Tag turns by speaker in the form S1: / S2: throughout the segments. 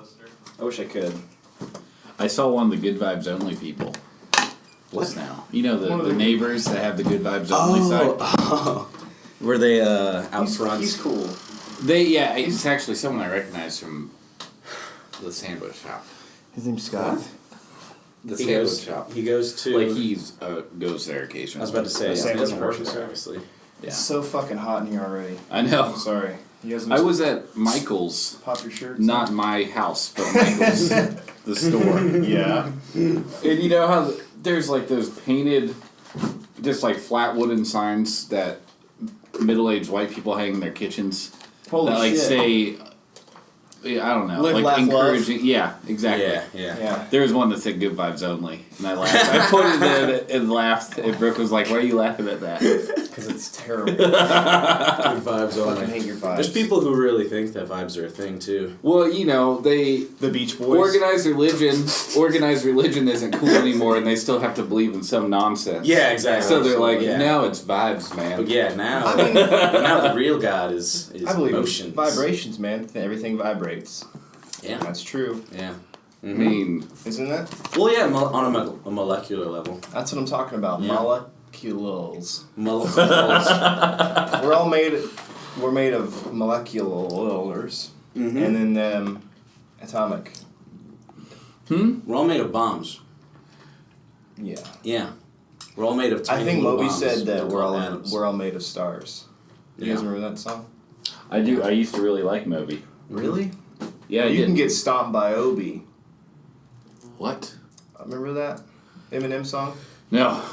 S1: poster?
S2: I wish I could.
S3: I saw one of the Good Vibes Only people. Just now. You know the neighbors that have the Good Vibes Only side?
S2: Oh. Were they out front?
S1: He's cool.
S3: It's actually someone I recognize from the sandwich shop.
S1: His name's Scott?
S3: The sandwich shop.
S2: He goes to...
S3: Like, he's goes there occasionally.
S2: I was about to say,
S1: he
S2: doesn't work
S1: person.
S2: there, obviously.
S3: Yeah.
S1: It's so fucking hot in here already.
S3: I know.
S1: I'm sorry. You guys
S3: I was at Michael's.
S1: pop your shirts.
S3: Not my house, but Michael's. The store.
S1: Yeah.
S3: And you know how there's like those painted, just like flat wooden signs that middle-aged white people hang in their kitchens?
S1: Holy
S3: that like
S1: shit.
S3: say, I don't know,
S1: Live,
S3: like
S1: laugh,
S3: encouraging. Love. Yeah, exactly.
S2: Yeah.
S3: There was one that said "Good Vibes Only," and I laughed. I pointed at it and laughed. And Brooke was like, "Why are you laughing at that?"
S1: Because it's terrible.
S2: Good vibes
S1: I
S2: only.
S1: fucking hate your vibes.
S2: There's people who really think that vibes are a thing, too.
S3: Well, you know, the
S1: Beach Boys.
S3: Organized religion isn't cool anymore, and they still have to believe in some nonsense.
S2: Yeah, exactly.
S3: So they're like,
S2: Yeah.
S3: no, it's vibes, man.
S2: But yeah, now,
S1: I mean-
S2: but now the real God is
S1: I believe
S2: emotions.
S1: vibrations, man. Everything vibrates.
S2: Yeah.
S1: That's true.
S2: Yeah.
S3: I mean,
S1: Isn't it?
S2: Well, yeah, on a molecular level.
S1: That's what I'm talking about.
S2: Yeah.
S1: Moleculars.
S2: Molecules.
S1: We're made of moleculars.
S2: Mm-hmm.
S1: And then atomic.
S2: We're all made of bombs.
S1: Yeah.
S2: Yeah. We're all made of tiny
S1: I think
S2: little
S1: Moby
S2: bombs.
S1: said that
S2: They're called atoms.
S1: we're all made of stars. You guys remember that song?
S3: I do. I used to really like Moby.
S1: Really?
S3: Yeah,
S1: You can get stomped by Obi.
S3: What?
S1: Remember that Eminem song?
S3: No.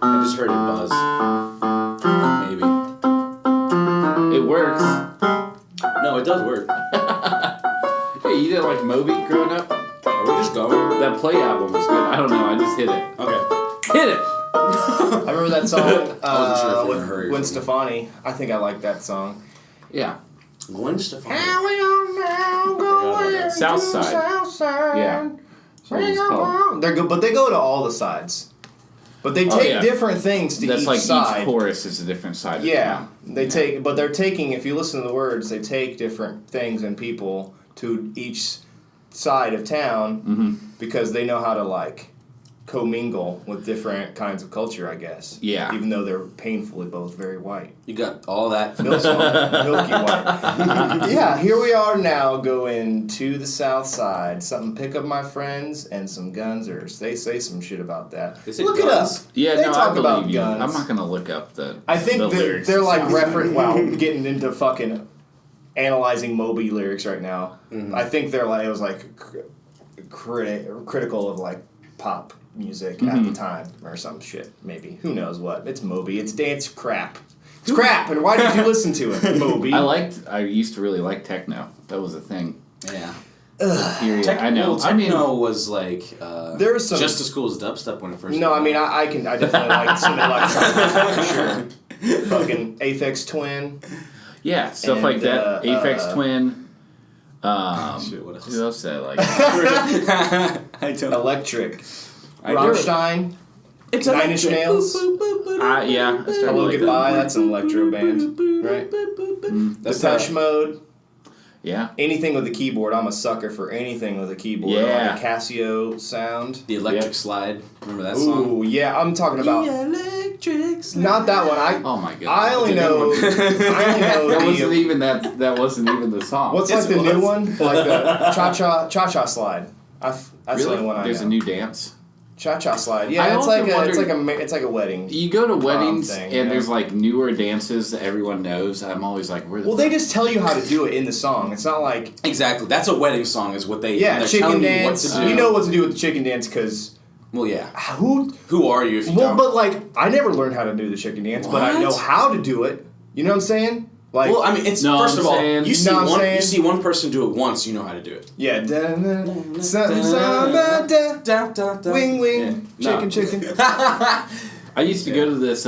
S2: I just heard it buzz. Maybe.
S3: It works.
S2: No, it does work.
S3: Hey, you didn't like Moby growing up?
S2: Are we just going?
S3: That Play album was good. I don't know. I just hit it.
S2: Okay.
S3: Hit it.
S1: I remember that song
S2: wasn't sure if you were in a
S1: with
S2: hurry or
S1: Gwen
S2: something.
S1: Stefani. I think I like that song.
S3: Yeah.
S2: Gwen Stefani.
S3: South Side. Yeah. That's what it's called.
S1: They're good, but they go to all the sides. But they take different things to
S3: That's
S1: each
S3: like
S1: side.
S3: each chorus is a different side.
S1: Yeah,
S3: of
S1: they take, but they're taking. If you listen to the words, they take different things and people to each side of town because they know how to like commingle with different kinds of culture. I guess.
S3: Yeah.
S1: Even though they're painfully both very white,
S2: You got all that.
S1: milky white. Yeah, here we are now going to the south side. Something pick up my friends and some gunsers. They say some shit about that.
S2: They say
S1: Look
S2: guns?
S1: it up.
S3: Yeah,
S1: They
S3: no,
S1: talk
S3: I believe
S1: about
S3: you.
S1: guns.
S3: I'm not gonna look up the.
S1: I think
S3: the
S1: they're,
S3: lyrics.
S1: they're like reference. Getting into fucking analyzing Moby lyrics right now. I think they're like it was like critical of like pop music at the time or some shit. Maybe who knows what? It's Moby. It's dance crap. It's crap. And why did you listen to it, Moby?
S3: I used to really like techno. That was a thing.
S2: Yeah.
S3: Period. I know.
S2: Well, techno was like
S1: there was some
S2: just as cool as dubstep when it first.
S1: No,
S2: came
S1: I mean
S2: out.
S1: I definitely like some electronic for sure. Fucking Aphex Twin.
S3: Yeah, stuff
S1: And,
S3: like that. Aphex Twin.
S2: Shit, what else?
S3: Who else did I like?
S2: I don't.
S1: Electric.
S2: I do.
S1: Rammstein.
S2: It's
S1: Nine Inch Nails.
S3: Yeah. I started
S1: Hello
S3: like
S1: Goodbye.
S3: that.
S1: That's an electro band, right?
S2: That's
S1: Depeche Mode.
S3: Yeah.
S1: Anything with a keyboard. I'm a sucker for anything with a keyboard.
S3: Yeah.
S1: Like a Casio sound.
S2: the electric
S3: Yep.
S2: slide. Remember that song?
S1: Ooh, yeah. I'm talking about
S2: Electric slide.
S1: not that one.
S3: Oh my god.
S1: I only know. I only know
S3: That wasn't
S1: the.
S3: even that. That wasn't even the song.
S1: What's
S2: Yes,
S1: like the
S2: it
S1: new
S2: was.
S1: one? Like the cha-cha slide. That's
S3: really?
S1: the only one I
S3: There's
S1: know.
S3: a new dance.
S1: Cha-cha slide.
S3: I
S1: Yeah,
S3: also
S1: it's like a wedding.
S3: You go to weddings
S1: thing,
S3: and
S1: yeah.
S3: there's like newer dances that everyone knows. I'm always like, where the
S1: Well, they just tell you how to do it in the song. It's not like
S2: Exactly. That's a wedding song. Is what they.
S1: yeah,
S2: they're
S1: chicken
S2: telling
S1: dance.
S2: You what to do.
S1: You know what to do with the chicken dance because
S2: Well, yeah.
S1: who
S2: are you if you
S1: well,
S2: don't?
S1: but like I never learned how to do the chicken dance, but I
S2: What?
S1: know how to do it. You know what I'm saying? Like
S2: Well, I mean, it's
S3: No,
S2: first
S3: I'm
S2: of all,
S3: saying-
S2: you see
S1: No, I'm
S2: one.
S1: saying-
S2: You see one person do it once, you know how to do it.
S1: yeah, wing wing,
S2: Yeah. No.
S1: chicken.
S3: I used to go to this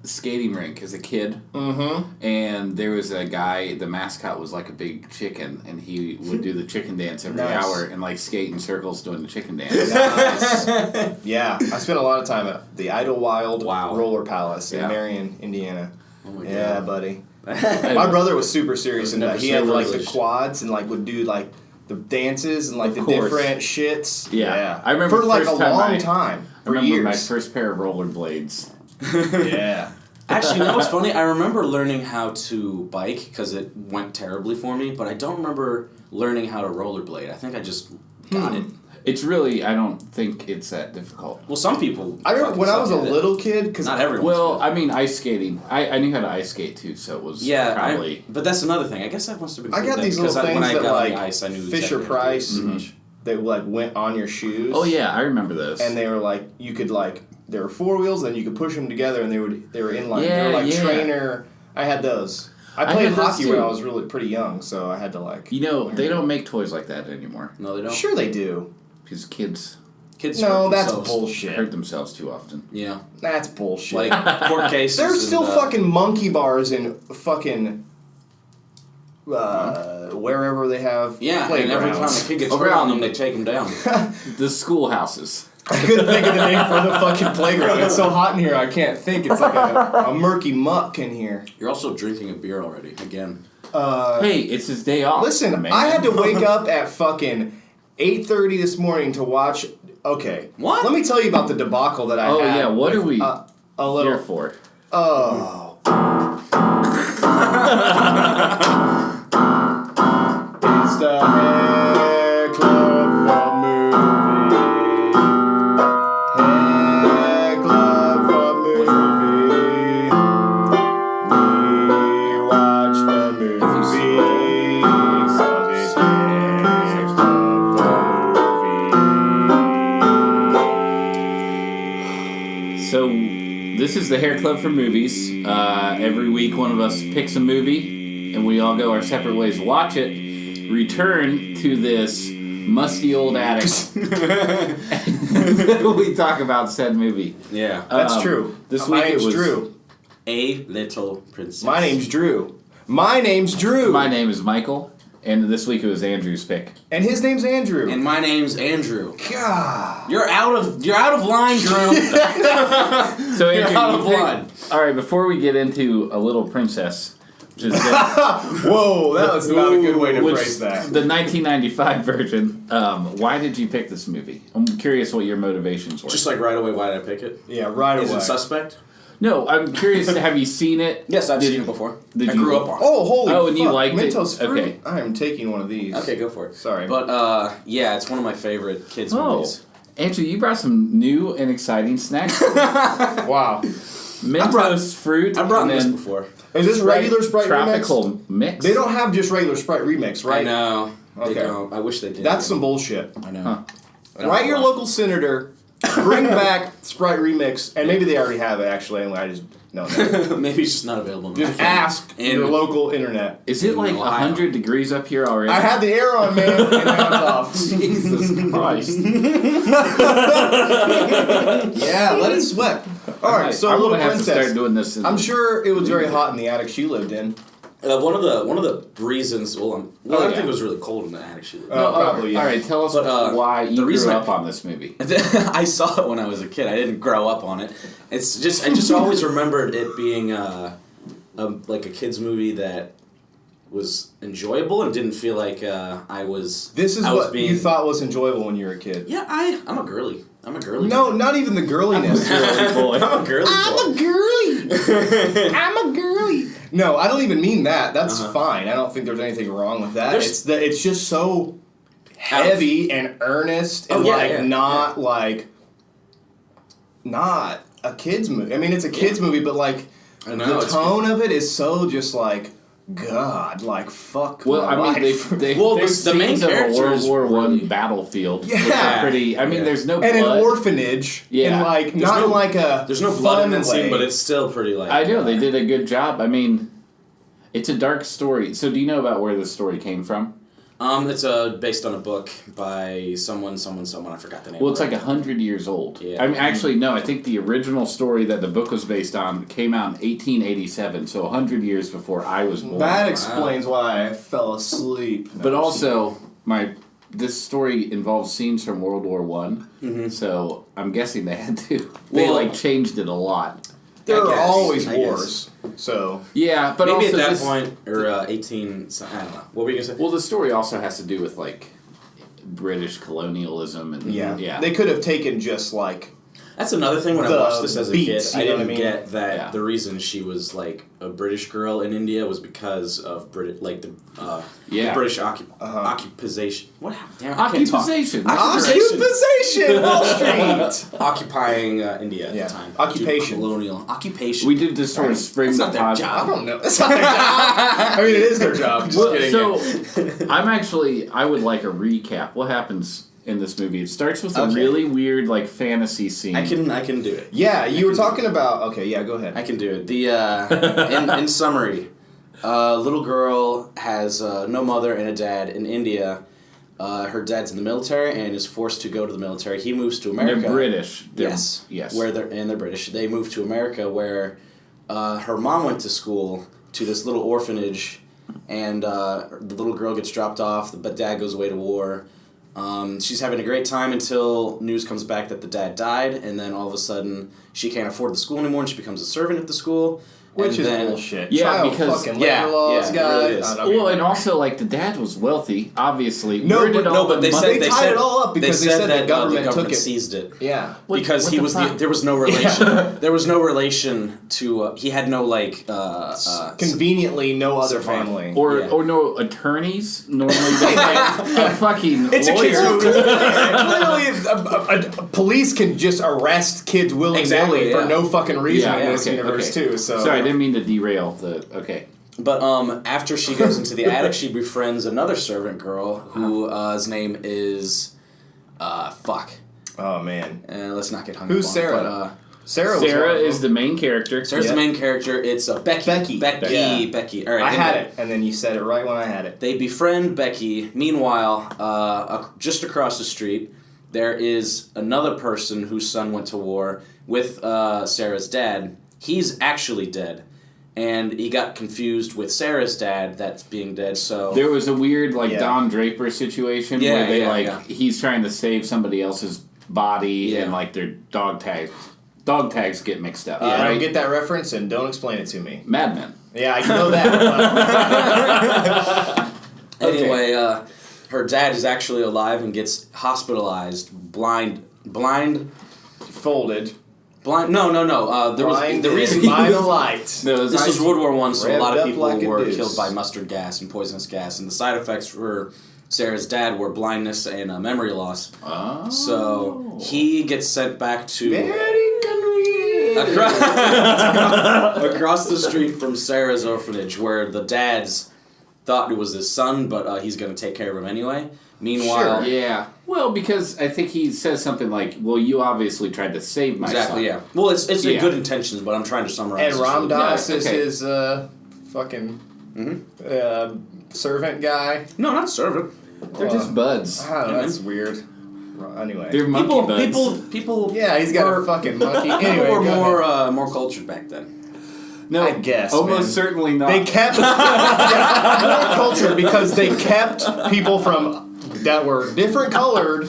S3: skating rink as a kid, and there was a guy. The mascot was like a big chicken, and he would do the chicken dance every
S1: Nice.
S3: hour and like skate in circles doing the chicken dance.
S1: Nice. Yeah, I spent a lot of time at the Idlewild
S2: Wow.
S1: Roller Palace in
S3: Yeah.
S1: Marion, Indiana.
S2: Oh my
S1: Yeah,
S2: god.
S1: buddy. My brother was super serious in that. He had like the
S2: privileged.
S1: quads and like would do like the dances and like
S3: Of
S1: the
S3: course.
S1: different shits.
S3: Yeah. I remember
S1: for
S3: the
S1: like
S3: first
S1: a
S3: time
S1: long
S3: I
S1: time.
S3: I
S1: For
S3: remember
S1: years.
S3: my first pair of rollerblades.
S1: Yeah.
S2: Actually, you know what's funny? I remember learning how to bike because it went terribly for me, but I don't remember learning how to rollerblade. I think I just got it.
S3: It's really, I don't think it's that difficult.
S2: Well, some people.
S1: I remember
S2: fucking
S1: when I was a
S2: suck at it.
S1: little kid, because
S2: Not everyone.
S3: Well, I mean, ice skating. I knew how to ice skate too, so it was probably.
S2: but that's another thing. I guess that must have been.
S1: I
S2: cool
S1: got
S2: then,
S1: these little
S2: because
S1: things
S2: when I
S1: that
S2: got on
S1: like
S2: the ice, I knew
S1: Fisher
S2: exactly how to do it.
S1: Price, they like went on your shoes.
S3: Oh yeah, I remember those.
S1: And they were like you could like there were 4 wheels, and you could push them together, and they were inline. They
S3: Yeah,
S1: were like
S3: yeah.
S1: trainer. I had those. I
S3: I
S1: played
S3: had those
S1: hockey when
S3: too.
S1: I was really pretty young, so I had to like.
S3: You know, they don't make toys like that anymore
S2: No, they don't.
S1: Sure, they do.
S3: because kids
S2: Kids.
S1: No,
S2: hurt
S1: that's
S2: themselves.
S1: bullshit.
S3: hurt themselves too often.
S2: Yeah,
S1: That's bullshit.
S2: like court cases.
S1: There's still
S2: and,
S1: fucking monkey bars in fucking wherever they have
S2: Yeah, and every time a
S1: playgrounds.
S2: kid gets hurt on them, they take them down.
S3: The schoolhouses.
S1: I couldn't think of the name for the fucking playground. It's so hot in here, I can't think. It's like a murky muck in here.
S2: You're also drinking a beer already again.
S3: Hey, it's his day off.
S1: Listen,
S3: man.
S1: I had to wake up at fucking 8:30 this morning to watch. Okay,
S2: What?
S1: Let me tell you about the debacle that I
S3: Oh
S1: had.
S3: yeah, what
S1: with,
S3: are we
S1: a
S3: here
S1: little?
S3: for?
S1: Oh. It's the Hair Club for movie. Hair Club for movie. We watch the movie. 'Cause it's Hair Club for movie.
S3: So this is the Hair Club for Movies. Every week, one of us picks a movie, and we all go our separate ways. Watch it, return to this musty old attic. We talk about said movie.
S2: Yeah.
S1: That's true.
S3: This
S1: My
S3: week it
S1: name's
S3: was
S1: Drew.
S2: A little princess.
S1: My name's Drew. My name's Drew.
S3: My name is Michael, and this week it was Andrew's pick.
S1: And his name's Andrew.
S2: And my name's Andrew.
S1: God.
S2: You're out of line, Drew.
S3: So Andrew,
S2: You're out
S3: you
S2: of
S3: picked-
S2: line.
S3: All right, before we get into A Little Princess, which is
S1: Whoa, that was not a good way to
S3: which-
S1: phrase that.
S3: the 1995 version, why did you pick this movie? I'm curious what your motivations were.
S2: Just like right away, why did I pick it?
S1: Yeah, right
S2: Is
S1: away.
S2: it suspect?
S3: No, I'm curious. Have you seen it?
S2: Yes, I've
S3: Did-
S2: seen it before.
S3: did
S2: I
S3: you-
S2: grew up on it.
S1: Oh, holy
S3: Oh, and you
S1: fuck.
S3: liked it?
S1: Mentos fruit?
S3: Okay.
S1: I am taking one of these.
S2: Okay, go for it.
S1: Sorry.
S2: But, yeah, it's one of my favorite kids'
S3: Oh,
S2: movies.
S3: Andrew, you brought some new and exciting snacks.
S1: Wow.
S3: Mentos fruit.
S2: I brought
S3: and
S2: this
S3: then
S2: before.
S1: Is this regular Sprite
S3: tropical
S1: remix?
S3: mix.
S1: They don't have just regular Sprite remix, right?
S2: I know.
S1: Okay.
S2: They don't. I wish they did.
S1: That's some bullshit.
S2: I know.
S3: Huh.
S2: I don't
S1: Write
S2: know
S1: your
S2: why.
S1: local senator, bring back Sprite remix, and maybe they already have it actually, and I just don't know.
S2: Maybe it's just not available.
S1: Just ask
S2: In-
S1: your local internet.
S3: Is it like
S2: Ohio.
S3: 100 degrees up here already?
S1: I had the air on, man, and now it's off.
S3: Jesus Christ.
S1: Yeah, let it sweat. All right, so
S3: I'm
S1: Little
S3: gonna have to start
S1: Princess.
S3: doing this.
S1: I'm sure it was very hot in the attic she lived in.
S2: One of the reasons. Well, I
S3: yeah.
S2: think it was really cold in the attic. Actually,
S1: Probably, yeah.
S3: All right, tell us
S2: But,
S3: why you
S2: the reason
S3: grew
S2: I-
S3: up on this movie.
S2: I saw it when I was a kid. I didn't grow up on it. It's just I just always remembered it being like a kids movie that was enjoyable and didn't feel like I was.
S1: This is
S2: I was
S1: what you thought was enjoyable when you were a kid.
S2: Yeah, I'm a girly. I'm a girly.
S1: No, not even the girliness.
S3: Boy.
S2: I'm a girly. boy.
S1: girly. I'm a girly. No, I don't even mean that. That's fine. I don't think there's anything wrong with that.
S2: There's-
S1: It's just so heavy and earnest and
S2: Oh, yeah,
S1: like
S2: yeah,
S1: not like not a kids movie. I mean, it's a kids movie, but like
S2: I know,
S1: the
S2: it's
S1: tone of it is so just like God, like fuck.
S3: Well,
S1: my
S3: I mean,
S1: life.
S3: there's
S2: the main
S3: scenes of a
S2: character
S3: World
S2: is
S3: War
S2: really-
S3: One battlefield.
S1: Yeah.
S3: which are pretty. I mean,
S2: Yeah.
S3: there's no
S1: and
S3: blood.
S1: an orphanage.
S3: Yeah.
S1: And like
S2: There's
S1: not
S2: no-
S1: in like a
S2: There's no blood in
S1: fun
S2: that scene,
S1: way.
S2: but it's still pretty like.
S3: I know they did a good job. I mean, it's a dark story. So, do you know about where the story came from?
S2: It's based on a book by someone. I forgot the name.
S3: Well, it's
S2: of
S3: like
S2: it.
S3: 100 years old.
S2: Yeah.
S3: I mean, actually, no. I think the original story that the book was based on came out in 1887, so 100 years before I was born.
S1: That explains why I fell asleep.
S3: But also, this story involves scenes from World War One, so I'm guessing they had to. They
S2: Well-
S3: changed it a lot.
S1: There are always
S2: I
S1: wars. So
S3: Yeah, but
S2: maybe
S3: also
S2: at that point, or 18. I don't know. What were you gonna say?
S3: Well, the story also has to do with like British colonialism and
S1: yeah, they could have taken just like.
S2: That's another thing when I watched this as a
S1: beats,
S2: kid. I didn't
S1: mean?
S2: get that the reason she was like a British girl in India was because of the British occupation. What? Damn, I can't talk.
S3: Occupation.
S1: Wall Street.
S2: Occupying India at the time.
S1: Occupation.
S2: Colonial occupation.
S3: We did just sort of spring the
S2: their
S3: pod.
S2: job.
S1: I don't know. That's not their job. I mean, it is their job. Just kidding.
S3: So I would like a recap. What happens in this movie? It starts with a really weird like fantasy scene.
S2: I can do it.
S1: Yeah, you were talking about. Okay, yeah, go ahead.
S2: I can do it. The in summary, little girl has no mother and a dad in India. Her dad's in the military and is forced to go to the military. He moves to America.
S3: They're British.
S2: Yes. Where they're British. They move to America where her mom went to school to this little orphanage, and the little girl gets dropped off. But dad goes away to war. She's having a great time until news comes back that the dad died, and then all of a sudden she can't afford the school anymore, and she becomes a servant at the school.
S1: Which is bullshit.
S3: Yeah, because
S1: fucking labor laws,
S2: it
S1: guys.
S2: really is.
S3: Well, and also like the dad was wealthy, obviously.
S2: But they
S1: tied it all up because they said
S2: that
S1: the government
S2: took it,
S1: seized it. Yeah,
S2: because he was there was no relation. There was no relation to. He had no
S1: conveniently no other family
S3: or no attorneys. Normally they have a fucking
S2: it's
S3: lawyer.
S1: Clearly, police can just arrest kids willy-nilly for no fucking reason in this universe too. So
S3: sorry. I didn't mean to derail the. Okay.
S2: But after she goes into the attic, she befriends another servant girl whose name is fuck.
S1: Oh man.
S2: Let's not get hung
S1: Who's
S2: up on
S1: Sarah?
S2: It, but,
S3: Sarah is the main character.
S2: Sarah's the main character. It's Becky. Becky. All right.
S1: I had it, and then you said it right when I had it.
S2: They befriend Becky. Meanwhile, just across the street, there is another person whose son went to war with Sarah's dad. He's actually dead, and he got confused with Sarah's dad that's being dead, so...
S3: There was a weird, Don Draper situation where they, he's trying to save somebody else's body, and, their dog tags get mixed up.
S1: I don't get that reference, and don't explain it to me.
S3: Mad Men.
S1: Yeah, I know that.
S2: Anyway, her dad is actually alive and gets hospitalized, blind...
S1: Folded.
S2: Blind? No. There was the reason
S1: by the light.
S2: No, this was World War I, so a lot of people were
S1: deuce.
S2: killed by mustard gas and poisonous gas, and the side effects for Sarah's dad were blindness and memory loss.
S3: Oh.
S2: So he gets sent back to
S1: very convenient
S2: across the street from Sarah's orphanage, where the dad's thought it was his son, but he's going to take care of him anyway. Meanwhile...
S3: Sure, yeah. Well, because I think he says something like, well, you obviously tried to save my son.
S2: Exactly, yeah. Well, it's in good intentions, but I'm trying to summarize.
S1: And Ram Dass is his fucking servant guy.
S2: No, not servant.
S3: They're just buds.
S1: Oh, that's weird. Anyway.
S3: They're monkey buds.
S2: People...
S1: Yeah, he's got a fucking monkey. Anyway,
S2: people were more cultured back then.
S1: No, I guess.
S3: Almost certainly not.
S1: They kept more culture because they kept people that were different colored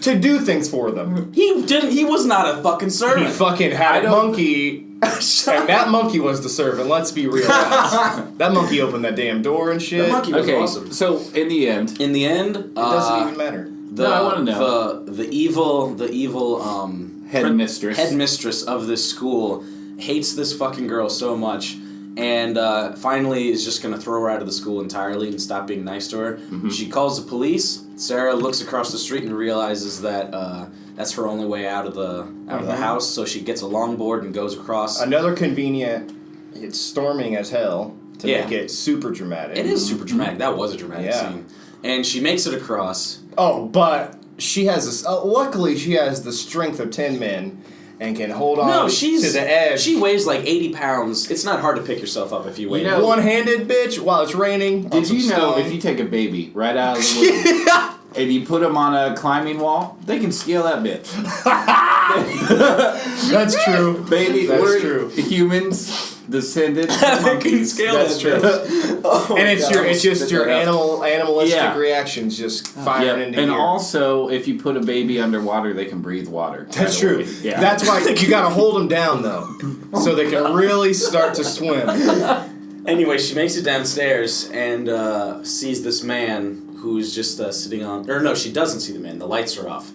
S1: to do things for them.
S2: He didn't. He was not a fucking servant.
S1: He fucking had a monkey, and that monkey was the servant. Let's be real, guys. That monkey opened that damn door and shit.
S2: That monkey was awesome.
S1: So
S3: in the end,
S1: it doesn't even matter.
S3: I want to know
S2: the evil
S3: headmistress
S2: of this school hates this fucking girl so much, and finally is just going to throw her out of the school entirely and stop being nice to her. Mm-hmm. She calls the police. Sarah looks across the street and realizes that that's her only way out of the house, so she gets a longboard and goes across.
S1: Another convenient, it's storming as hell to make it super dramatic.
S2: It is super dramatic. That was a dramatic scene. And she makes it across.
S1: Oh, but she has this... luckily, she has the strength of 10 men and can hold on to the edge.
S2: She weighs like 80 pounds. It's not hard to pick yourself up if you weigh it.
S1: One-handed, bitch, while it's raining.
S3: Did you know if you take a baby right out of the womb and you put them on a climbing wall, they can scale that bitch.
S1: That's true.
S3: Baby,
S1: That's
S3: we're
S1: true.
S3: humans descended from
S2: Can
S3: monkeys.
S2: scale
S1: That's
S2: that
S1: true.
S2: bitch. Oh,
S1: And it's
S2: God,
S1: it's
S2: I'll
S1: just
S2: spit
S1: your
S2: that out.
S1: animalistic
S3: Yeah.
S1: reactions just firing into
S3: And
S1: gear.
S3: also, if you put a baby underwater, they can breathe water.
S1: That's
S3: by the
S1: true.
S3: way. Yeah.
S1: That's why you gotta hold them down though, so they can really start to swim.
S2: Anyway, she makes it downstairs and sees this man who's just sitting on. Or no, she doesn't see the man. The lights are off.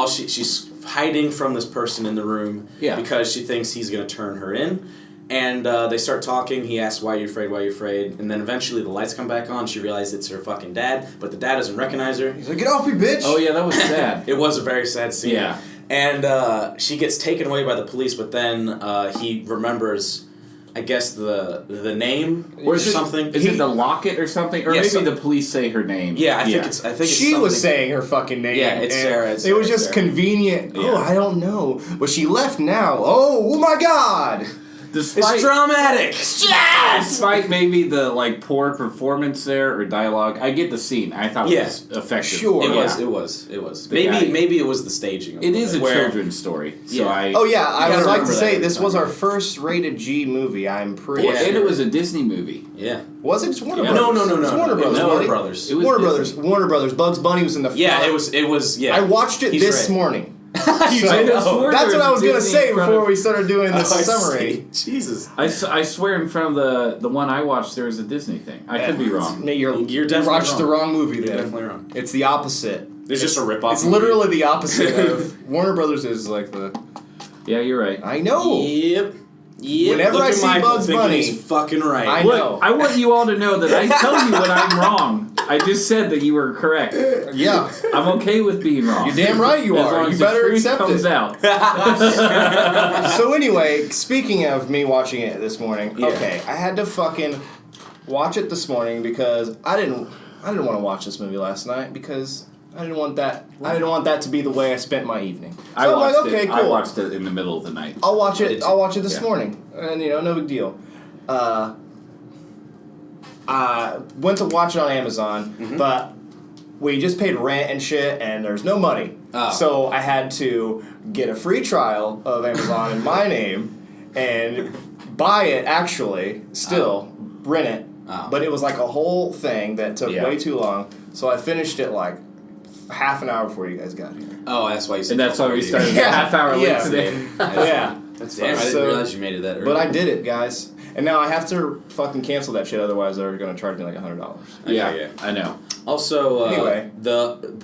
S2: She's hiding from this person in the room because she thinks he's gonna turn her in. And they start talking. He asks, "Why are you afraid? Why are you afraid?" And then eventually the lights come back on. She realizes it's her fucking dad, but the dad doesn't recognize her.
S1: He's like, "Get off me, bitch!"
S3: Oh yeah, that was sad.
S2: It was a very sad scene.
S3: Yeah.
S2: And she gets taken away by the police, but then he remembers, I guess, the name or something.
S3: Is it the locket or something? Or maybe the police say her name.
S2: Yeah, I think it's
S1: she
S2: something.
S1: was saying her fucking name.
S2: Yeah, it's Sarah.
S1: It was just
S2: Sarah.
S1: convenient.
S3: Yeah.
S1: Oh, I don't know. But she left now. Oh my God!
S2: It's dramatic.
S3: Despite maybe the poor performance there or dialogue, I get the scene. I thought it was effective.
S1: Sure.
S2: It was. Maybe it was the staging. Of
S3: it is a
S2: where-
S3: children's story. So I
S1: I would like to say
S2: that
S1: this
S2: every
S1: was
S2: time.
S1: our first rated G movie. I'm pretty
S3: and
S1: sure.
S3: it was a Disney movie.
S2: Yeah.
S1: Was it? It's Warner
S3: Yeah.
S1: Brothers.
S2: No.
S1: It's Warner
S2: It was
S1: Brothers.
S2: Warner
S1: buddy.
S2: Brothers.
S3: It was
S1: Warner
S3: Disney.
S1: Brothers. Warner Brothers. Bugs Bunny was in the
S2: Yeah,
S1: front.
S2: it was. Yeah.
S1: I watched it
S2: He's
S1: this
S2: right.
S1: morning.
S2: You
S1: So,
S2: did? Oh.
S1: that's what I was going to
S3: Disney
S1: say
S3: in front
S1: before
S3: of-
S1: we started doing this
S2: Oh, I
S1: summary.
S2: see. Jesus.
S3: I swear in front of the one I watched there was a Disney thing. I could be wrong.
S1: No,
S2: You're
S1: you
S2: definitely
S1: watched
S2: wrong.
S1: the wrong movie
S2: You're
S1: then.
S2: definitely wrong.
S1: It's the opposite.
S2: There's just a rip-off
S1: It's
S2: movie.
S1: literally the opposite of Warner Brothers is like the.
S3: Yeah, you're right.
S1: I know.
S2: Yep.
S1: Whenever
S2: Look
S1: I
S2: at
S1: see
S2: Michael
S1: Bugs
S2: thinking
S1: Bunny,
S2: he's fucking right.
S1: I
S3: Look,
S1: know.
S3: I want you all to know that I tell you when I'm wrong. I just said that you were correct.
S1: Yeah,
S3: I'm okay with being wrong.
S1: you're damn right you
S3: As
S1: are.
S3: long
S1: You
S3: as the
S1: better
S3: truth
S1: accept
S3: comes
S1: it.
S3: out.
S1: So anyway, speaking of me watching it this morning,
S2: Yeah.
S1: okay, I had to fucking watch it this morning because I didn't want to watch this movie last night because I didn't want that. I didn't want that to be the way I spent my evening. So
S3: I
S1: I'm
S3: watched
S1: like, okay,
S3: it.
S1: cool.
S3: I watched it in the middle of the night.
S1: I'll watch
S2: I
S1: it.
S2: did too.
S1: I'll watch it this
S3: Yeah.
S1: morning, and no big deal. I went to watch it on Amazon, but we just paid rent and shit, and there's no money.
S2: Oh.
S1: So I had to get a free trial of Amazon in my name and buy it. Actually, still rent it, but it was like a whole thing that took way too long. So I finished it like half an hour before you guys got here.
S2: Oh, that's why you said.
S3: And that's why we
S2: 12:30.
S3: started
S1: Yeah.
S3: a half hour late
S1: Yeah.
S3: today.
S1: Yeah, that's
S2: Damn, I didn't
S1: So-
S2: realize you made it that early.
S1: But I did it, guys. And now I have to fucking cancel that shit, otherwise they're going to charge me like $100.
S3: Yeah, I know.
S2: Also,
S1: Anyway.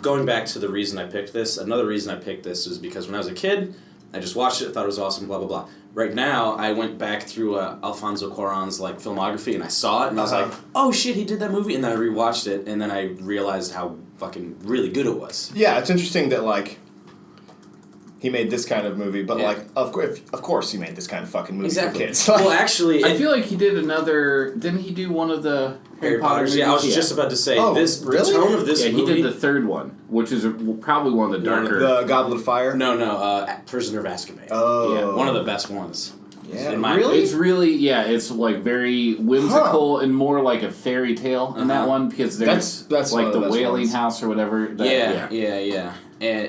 S2: going back to the reason I picked this, another reason I picked this is because when I was a kid, I just watched it, thought it was awesome, blah, blah, blah. Right now, I went back through Alfonso Cuarón's filmography, and I saw it, and I was like, oh shit, he did that movie, and then I rewatched it, and then I realized how fucking really good it was.
S1: Yeah, it's interesting that, he made this kind of movie, but, of course he made this kind of fucking movie for kids.
S2: Well, actually...
S3: I feel like he did another... Didn't he do one of the Harry Potter movies?
S2: Yeah, I was just about to say,
S1: Oh,
S2: this
S1: really?
S2: the tone of this
S3: Yeah,
S2: movie...
S3: he did the third one, which is probably one of the darker...
S1: The Goblet of Fire?
S2: No, Prisoner of Azkaban.
S1: Oh.
S3: Yeah,
S2: One of the best ones.
S1: Yeah,
S2: in my
S1: really?
S3: It's really, it's very whimsical and more like a fairy tale in that one because there's
S1: That's one
S3: like
S1: of
S3: the
S1: the best
S3: Wailing
S1: ones.
S3: House or whatever.
S2: Yeah. And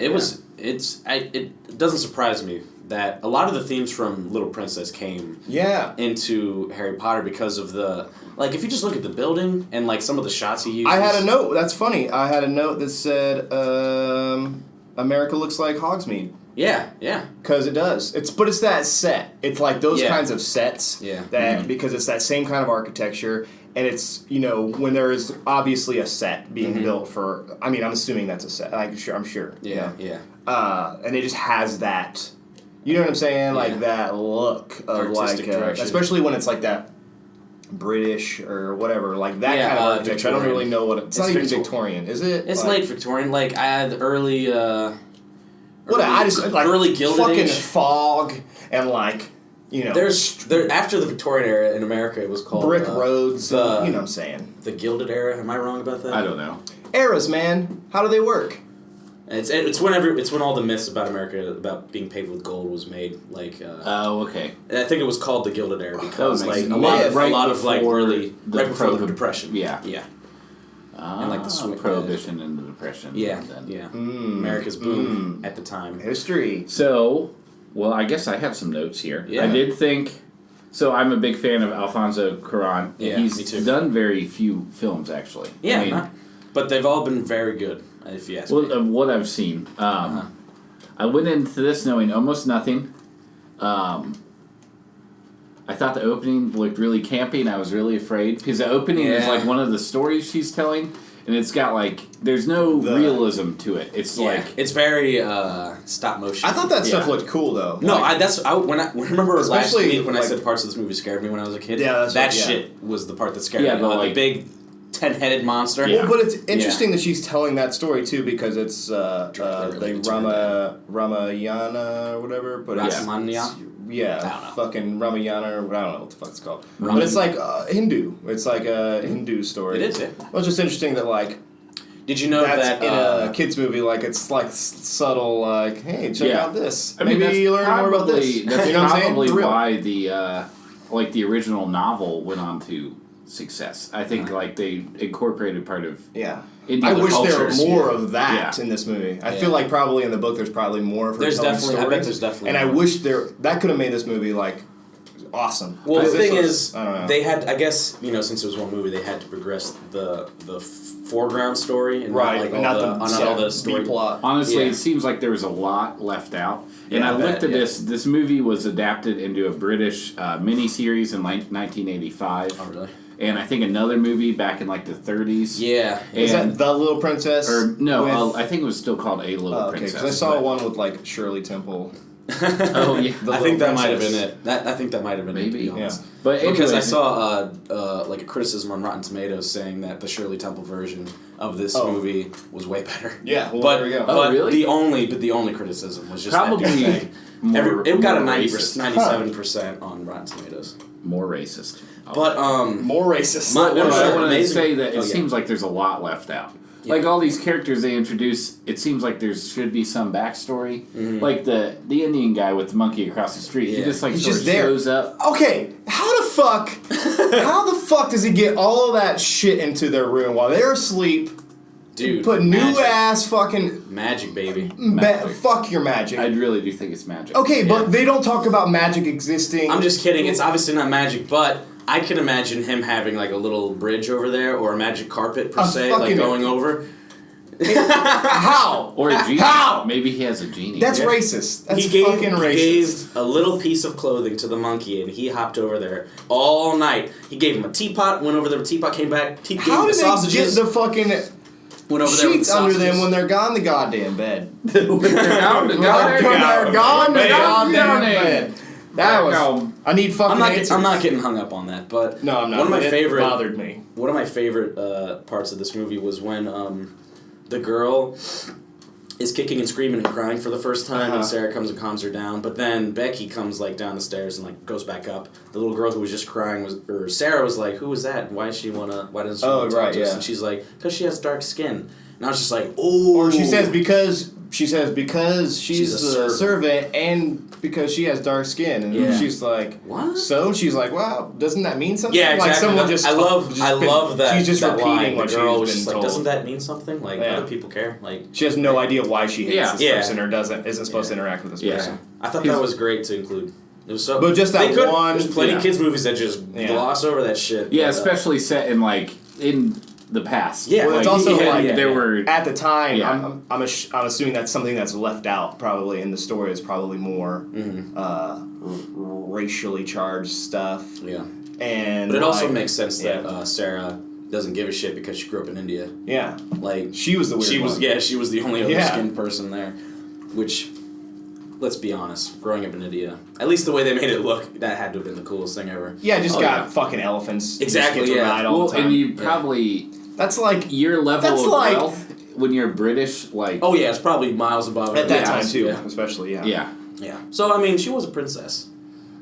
S2: it doesn't surprise me that a lot of the themes from Little Princess came into Harry Potter because of the if you just look at the building and some of the shots he uses.
S1: I had a note. That's funny. I had a note that said, America looks like Hogsmeade.
S2: Yeah.
S1: Because it does. But it's that set. It's like those kinds of sets.
S2: Yeah.
S1: That because it's that same kind of architecture, and it's when there is obviously a set being built for. I mean, I'm assuming that's a set. I'm sure.
S2: Yeah.
S1: And it just has that. You know what I'm saying? Like that look of
S2: Artistic direction.
S1: especially when it's like that British or whatever, like that kind of architecture. I don't really know what it's not even Victorian, is it?
S2: It's late Victorian. I had the early.
S1: I just
S2: early Gilded
S1: fucking
S2: Age.
S1: fog and
S2: There's after the Victorian era in America, it was called
S1: brick roads.
S2: the-
S1: You know what I'm saying?
S2: the Gilded Era. Am I wrong about that?
S3: I don't know.
S1: Eras, man. How do they work?
S2: It's when all the myths about America about being paved with gold was made.
S3: Oh, okay.
S2: I think it was called the Gilded Era because
S3: makes sense.
S2: a lot of
S3: Right before
S2: really
S3: the
S2: right before the Depression.
S3: Yeah.
S2: and like the
S3: Prohibition and the Depression.
S2: Yeah,
S3: and then.
S2: yeah. America's boom at the time.
S1: History.
S3: So, well, I guess I have some notes here.
S2: Yeah.
S3: I did think. So I'm a big fan of Alfonso Cuarón.
S2: Yeah,
S3: he's
S2: me too.
S3: done very few films actually.
S2: Yeah,
S3: I mean,
S2: but they've all been very good, if you ask
S3: well,
S2: me.
S3: of what I've seen. I went into this knowing almost nothing. I thought the opening looked really campy, and I was really afraid because the opening is like one of the stories she's telling, and it's got like there's no realism to it. It's like
S2: it's very stop motion.
S1: I thought that stuff looked cool though.
S2: No,
S1: like,
S2: I remember last week when I
S1: like,
S2: said parts of this movie scared me when I was a kid.
S1: Yeah,
S2: that shit was the part that scared me.
S3: Like,
S2: the big 10-headed monster.
S1: Yeah. Well, but it's interesting that she's telling that story too because it's Ramayana or whatever. But
S2: Ramayana.
S1: Fucking Ramayana or I don't know what the fuck it's called. But it's like Hindu. It's like a Hindu story.
S2: It is. Yeah.
S1: Well, it's just interesting that like.
S2: Did you know that
S1: in a kids movie, like it's like subtle, like hey, check out this.
S3: I mean,
S1: maybe you learn more about this.
S3: That's
S1: you know what I'm
S3: probably
S1: saying?
S3: why the original novel went on to success. I think like they incorporated part of
S1: I wish there were
S3: cultures.
S1: more of that in this movie. I feel like probably in the book there's probably more of her telling stories.
S2: I bet there's definitely.
S1: And
S2: more.
S1: I wish that could have made this movie like awesome.
S2: Well, the thing is,
S1: I don't know.
S2: they had. I guess since it was one movie, they had to progress the foreground story and not all the story
S1: plot.
S3: Honestly, it seems like there was a lot left out. And I looked at this. This movie was adapted into a British miniseries in 1985.
S2: Oh, really?
S3: And I think another movie back in like the 30s.
S2: Yeah.
S1: Is that The Little Princess?
S3: Or no, I think it was still called A Little Princess.
S1: Because I saw one with like Shirley Temple.
S3: Oh yeah,
S2: I think that might have been it. I think that might have been
S3: maybe.
S2: It, to be honest.
S3: Yeah. But anyway,
S2: because I saw like a criticism on Rotten Tomatoes saying that the Shirley Temple version of this movie was way better.
S1: Yeah, well,
S2: but
S1: there we go.
S2: But
S3: really?
S2: the only criticism was just
S3: probably
S2: that it got a
S3: 97%
S2: on Rotten Tomatoes.
S3: More racist.
S2: But
S1: more racist.
S3: I want to say that it seems like there's a lot left out. Yeah. Like all these characters they introduce, it seems like there should be some backstory. Mm-hmm. Like the Indian guy with the monkey across the street, he just shows up.
S1: Okay, how the fuck does he get all of that shit into their room while they're asleep?
S2: Dude,
S1: put new ass fucking
S2: magic, baby.
S1: Fuck your magic.
S3: I really do think it's magic.
S1: Okay, but they don't talk about magic existing.
S2: I'm just kidding. It's obviously not magic, but I can imagine him having like a little bridge over there or a magic carpet per se, like going over.
S1: How?
S3: Or a genie.
S1: How?
S3: Maybe he has a genie.
S1: That's racist. That's fucking racist.
S2: He gave a little piece of clothing to the monkey, and he hopped over there all night. He gave him a teapot, went over there with the teapot, came back, gave him the sausages.
S1: They get the fucking
S2: went over there with
S1: sheets
S2: the
S1: under them when they're gone the goddamn bed?
S3: When they're gone the goddamn bed.
S1: That was. I need fucking answers.
S2: I'm not getting hung up on that, but
S1: no, I'm not.
S2: One of my favorite
S1: bothered me.
S2: One of my favorite parts of this movie was when the girl is kicking and screaming and crying for the first time, and Sarah comes and calms her down. But then Becky comes like down the stairs and like goes back up. The little girl who was just crying Sarah was like, "Who was that? Why doesn't she want to talk to us?" And she's like, "Because she has dark skin." And I was just like, "Oh."
S1: Or she says because she's a servant and because she has dark skin, and she's like,
S2: "What?"
S1: So she's like, "Well, doesn't that mean something?"
S2: Yeah, exactly.
S1: Like someone just.
S2: I love that.
S1: She's just
S2: that
S1: repeating
S2: line.
S1: what
S2: the girl was
S1: she's
S2: just
S1: been
S2: like,
S1: told.
S2: "Doesn't that mean something? Like other people care? Like
S1: she has no idea why she hates this
S2: Yeah.
S1: person or isn't supposed to interact with this person."
S2: I thought that was great to include. It was so.
S1: But just that one.
S2: There's plenty of kids movies that just gloss over that shit.
S3: Yeah, especially set in like in the past.
S2: Yeah,
S1: well, it's also like
S3: there were
S1: at the time. Yeah. I'm assuming that's something that's left out probably in the story. Is probably more racially charged stuff.
S2: Yeah,
S1: but
S2: it also makes sense that Sarah doesn't give a shit because she grew up in India.
S1: Yeah,
S2: like
S1: she was the weird one.
S2: She was the only other skinned person there, which. Let's be honest, growing up in India, at least the way they made it look, that had to have been the coolest thing ever.
S1: Yeah, just got fucking elephants.
S2: Exactly,
S1: ride all the time.
S3: And you probably...
S1: That's like...
S3: Your level of wealth, when you're British, like...
S2: Oh yeah, it's probably miles above.
S1: At that time too, especially,
S2: Yeah. So, I mean, she was a princess.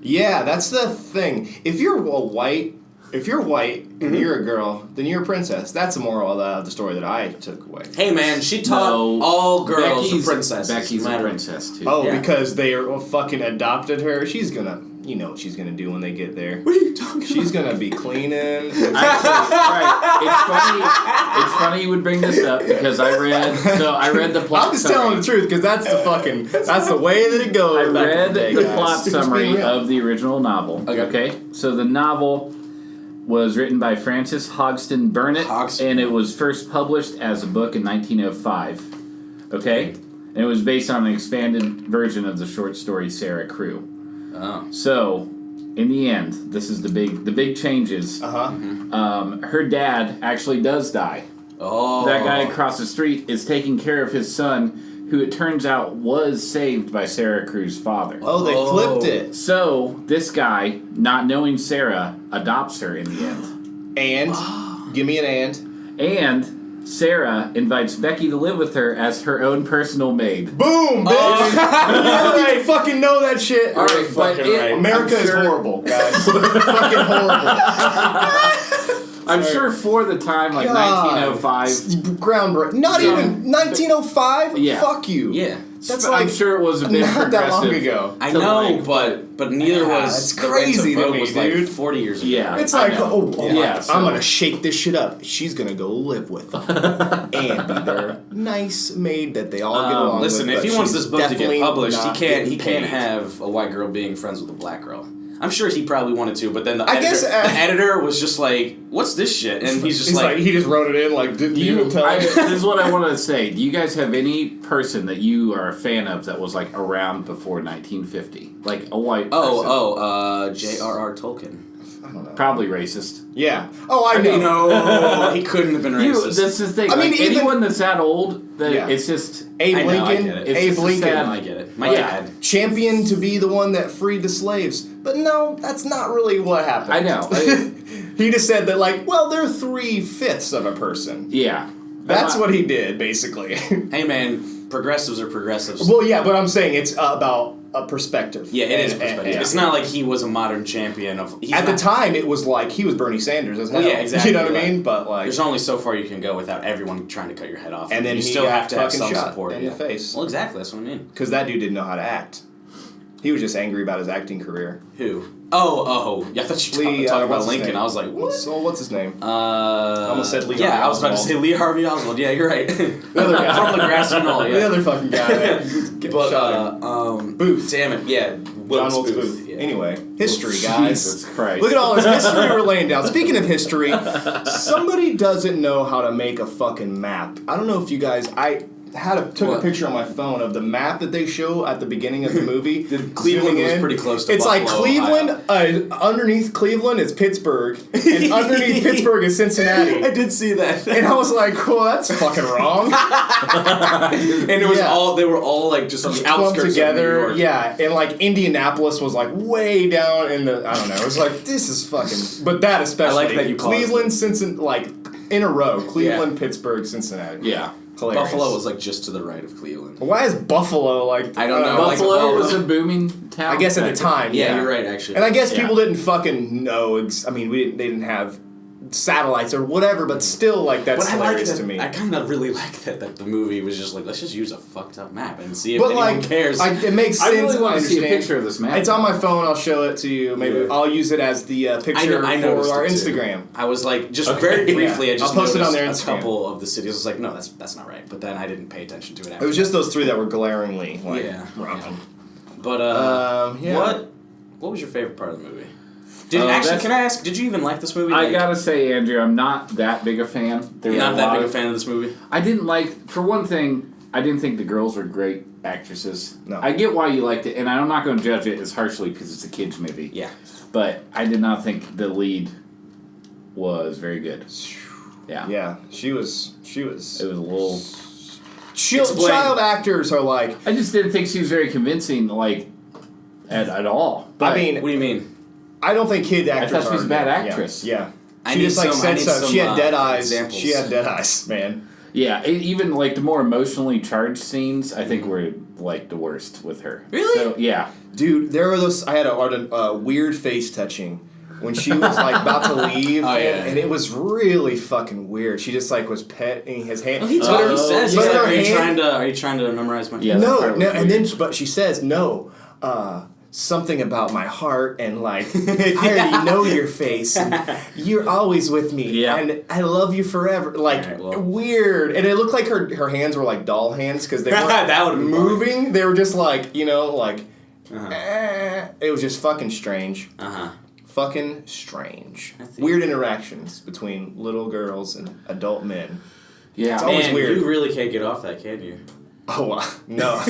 S1: Yeah, that's the thing. If you're white and you're a girl, then you're a princess. That's the moral of the story that I took away.
S2: Hey man, she taught all girls
S3: Becky's
S2: princesses.
S3: Becky's a princess too.
S1: Oh, because they fucking adopted her. She's gonna You know what she's gonna do when they get there.
S2: What are you talking about?
S1: She's gonna be cleaning.
S3: Right. It's funny you would bring this up because I read the plot.
S1: I'm just telling the truth because that's the way that it goes.
S3: I read the
S1: guys.
S3: plot summary of the original novel. Okay. So the novel was written by Frances Hodgson Burnett, and it was first published as a book in 1905. Okay? And it was based on an expanded version of the short story Sarah Crew.
S2: Oh.
S3: So, in the end, this is the big changes. Her dad actually does die.
S2: Oh.
S3: That guy across the street is taking care of his son, who it turns out was saved by Sarah Crew's father.
S1: Oh, they flipped it.
S3: So, this guy, not knowing Sarah, adopts her in the end.
S1: And? Give me an and.
S3: And Sarah invites Becky to live with her as her own personal maid.
S1: Boom, bitch! I fucking know that shit.
S3: All right, but
S1: America is horrible, guys. Fucking horrible.
S3: I'm sure for the time, like 1905.
S1: Groundbreaking. Not even 1905?
S3: Yeah.
S1: Fuck you.
S2: Yeah.
S1: That's
S3: I'm sure it was a bit
S1: not that long
S3: progressive.
S1: ago.
S2: I know, but neither was.
S1: It's
S2: the right
S1: crazy
S2: to vote
S1: to me,
S2: was
S1: dude.
S2: like 40 years ago.
S3: Yeah.
S1: It's like, I'm gonna shake this shit up. She's gonna go live with them and be their nice maid that they all get along with.
S2: Listen, if he wants this book to get
S1: definitely
S2: published,
S1: not
S2: he
S1: getting
S2: can't
S1: paid.
S2: have a white girl being friends with a black girl. I'm sure he probably wanted to, but then the
S1: guess,
S2: editor was just like, "What's this shit?" And he's just like,
S1: he just wrote it in, like, didn't even tell me.
S3: This is what I wanted to say. Do you guys have any person that you are a fan of that was like around before 1950, like a white person?
S2: J.R.R. Tolkien.
S1: I don't know.
S3: Probably racist.
S1: Yeah. Oh, I know.
S2: No, he couldn't have been racist.
S3: That's the thing.
S1: I mean, even
S3: anyone that's that old, it's just
S1: Abe Lincoln. Abe Lincoln.
S2: I get it. My dad.
S1: Champion to be the one that freed the slaves. But no, that's not really what happened.
S3: I know.
S1: He just said that, like, well, they're 3/5 of a person.
S3: Yeah.
S1: That's what he did, basically.
S2: Hey, man, progressives are progressives.
S1: Well, yeah, but I'm saying it's about a perspective.
S2: Yeah, it is perspective. It's not like he was a modern champion of.
S1: At the time, it was like he was Bernie Sanders as hell.
S2: Yeah, exactly.
S1: You know what I mean? But like,
S2: there's only so far you can go without everyone trying to cut your head off,
S1: and then
S2: you
S1: he
S2: still
S1: got
S2: have to have
S1: fucking
S2: some
S1: shot
S2: support
S1: in the face.
S2: Well, exactly. That's what I mean.
S1: Because that dude didn't know how to act. He was just angry about his acting career.
S2: Who? Oh. Yeah, I thought you were talking about Lincoln. I was like, what?
S1: What's his name?
S2: I
S1: almost said Lee
S2: Yeah,
S1: Harvey
S2: I was about to
S1: Oswald.
S2: say Lee Harvey Oswald. Yeah, you're right.
S1: The other guy.
S2: From the grassy knoll, yeah.
S1: The other fucking guy.
S2: Booth. Damn it, yeah.
S1: John Wilkes Booth.
S2: Yeah.
S1: Anyway, history, guys.
S3: Jesus Christ.
S1: Look at all this history we're laying down. Speaking of history, somebody doesn't know how to make a fucking map. I don't know if you guys... took a picture on my phone of the map that they show at the beginning of the movie.
S2: Cleveland was pretty close to
S1: It's
S2: Buffalo,
S1: like Cleveland, underneath Cleveland is Pittsburgh, and underneath Pittsburgh is Cincinnati.
S2: I did see that.
S1: And I was like, well, that's fucking wrong.
S2: And it was they were all like just on the outskirts
S1: together,
S2: of New York.
S1: yeah. And like Indianapolis was like way down in the, I don't know. It was like, this is fucking, but that especially.
S2: I like that you
S1: Cleveland, Cincinnati, like in a row. Cleveland, Pittsburgh, Cincinnati.
S3: Yeah.
S1: Hilarious.
S2: Buffalo was like just to the right of Cleveland.
S1: Why is Buffalo like?
S2: I don't know.
S3: Buffalo was a booming town.
S1: I guess at the time,
S2: yeah, you're right. Actually,
S1: and I guess people didn't fucking know. I mean, they didn't have satellites or whatever, but still, like that's hilarious to me.
S2: I kind of really like that the movie was just like, let's just use a fucked up map and see if
S1: but
S2: anyone cares.
S1: It makes sense.
S3: I really want to see a picture of this map.
S1: It's on my phone. I'll show it to you. Maybe I'll use it as the picture for our Instagram.
S2: I was like, just very briefly, I just
S1: I'll post it on their
S2: noticed
S1: Instagram.
S2: A couple of the cities. I was like, no, that's not right. But then I didn't pay attention to it after.
S1: It was just those three that were glaringly wrong.
S2: But what was your favorite part of the movie? Can I ask? Did you even like this movie?
S3: I gotta say, Andrew, I'm not that big a fan.
S2: You're not that big a fan of this movie?
S3: I didn't like. For one thing, I didn't think the girls were great actresses.
S1: No.
S3: I get why you liked it, and I'm not going to judge it as harshly because it's a kids' movie.
S2: Yeah.
S3: But I did not think the lead was very good. Yeah.
S1: Yeah, she was.
S3: It was a little.
S1: Child actors are like.
S3: I just didn't think she was very convincing, like, at all. But
S1: I mean,
S2: what do you mean?
S1: I don't think kid actors.
S3: I thought she was a bad actress.
S1: Yeah. She just like said so. She had dead eyes.
S2: Examples.
S1: She had dead eyes, man.
S3: Yeah, even like the more emotionally charged scenes, I think were like the worst with her.
S2: Really?
S3: So, yeah.
S1: Dude, there were those. I had a weird face touching when she was like about to leave, and it was really fucking weird. She just like was petting his hand.
S2: Well, he says,
S1: are
S2: you trying to memorize my?
S3: Yeah,
S1: no, and then but she says no. something about my heart and like I already know your face and you're always with me and I love you forever. Like weird. And it looked like her hands were like doll hands because they weren't that moving. Funny. They were just like, you know, like it was just fucking strange. Fucking strange. Weird interactions between little girls and adult men.
S2: Yeah, it's always weird. You really can't get off that, can you?
S1: Oh, no.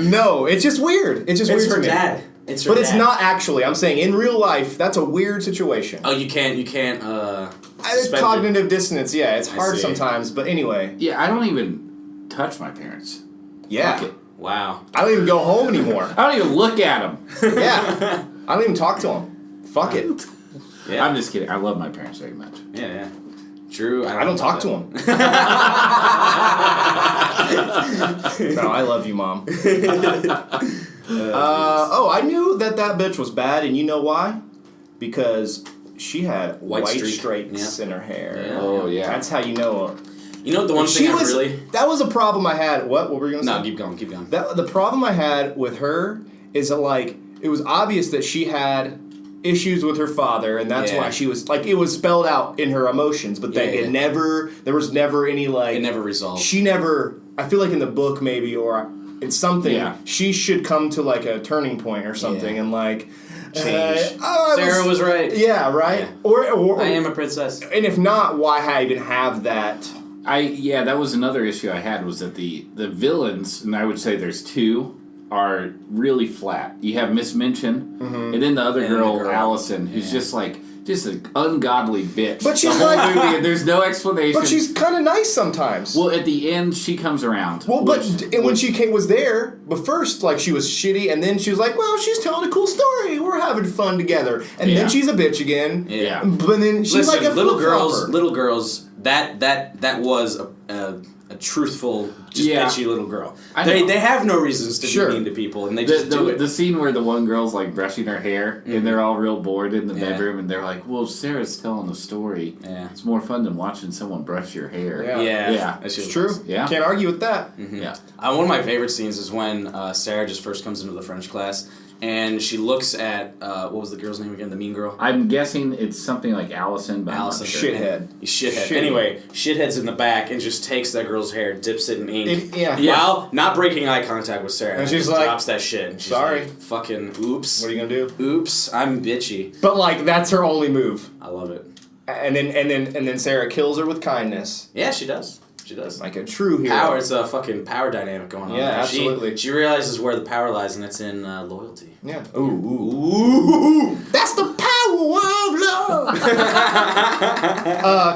S1: No, it's just weird. It's just weird for me. It's her dad. But it's not actually. I'm saying in real life, that's a weird situation.
S2: Oh, you can't,
S1: cognitive dissonance, yeah. It's hard sometimes, but anyway.
S3: Yeah, I don't even touch my parents.
S1: Yeah.
S3: Fuck it.
S2: Wow.
S1: I don't even go home anymore.
S3: I don't even look at them.
S1: Yeah. I don't even talk to them. Fuck it.
S3: Yeah. I'm just kidding. I love my parents very much.
S2: Yeah. Drew,
S1: I don't talk to him. No, I love you, Mom. I knew that bitch was bad, and you know why? Because she had white streaks in her hair.
S3: Yeah. Oh, yeah.
S1: That's how you know.
S2: You know what the one thing
S1: That was a problem I had. What were we going to say?
S2: No, keep going.
S1: The problem I had with her is that, like, it was obvious that she had issues with her father, and that's why she was like, it was spelled out in her emotions, but there was never any like,
S2: it never resolved.
S1: She never, I feel like in the book maybe or in something, she should come to like a turning point or something and like
S2: change. Sarah was right.
S1: Yeah, right. Yeah. Or
S2: I am a princess.
S1: And if not, why even have that?
S3: That was another issue I had, was that the villains, and I would say there's two, are really flat. You have Miss Minchin, and then the other girl, Allison, who's just an ungodly bitch.
S1: But she's like,
S3: movie, and there's no explanation.
S1: But she's kind of nice sometimes.
S3: Well, at the end, she comes around.
S1: Well, when she was there, but first, like, she was shitty, and then she was like, well, she's telling a cool story. We're having fun together. And then she's a bitch again.
S3: Yeah.
S1: But then she's like a
S2: little girls, that was a truthful, just bitchy little girl. They have no reasons to be mean to people, and they just do it.
S3: The scene where the one girl's like brushing her hair, and they're all real bored in the bedroom, and they're like, "Well, Sarah's telling a story. Yeah. It's more fun than watching someone brush your hair."
S1: Yeah. It's true. Yeah, can't argue with that.
S2: Mm-hmm. Yeah. One of my favorite scenes is when Sarah just first comes into the French class. And she looks at, what was the girl's name again? The mean girl?
S3: I'm guessing it's something like Allison. But
S1: Allison. Shithead.
S2: Shithead. Anyway, Shithead's in the back and just takes that girl's hair, dips it in ink. While not breaking eye contact with Sarah.
S1: And she's like,
S2: drops that shit. And she's
S1: sorry.
S2: Like, fucking oops.
S1: What are you going to do?
S2: Oops. I'm bitchy.
S1: But, like, that's her only move.
S2: I love it.
S1: And then Sarah kills her with kindness.
S2: Yeah, she does. She does.
S1: Like a true hero.
S2: Power. It's a fucking power dynamic going on.
S1: Yeah, absolutely.
S2: She realizes where the power lies, and it's in loyalty.
S1: Yeah. Ooh. That's the power of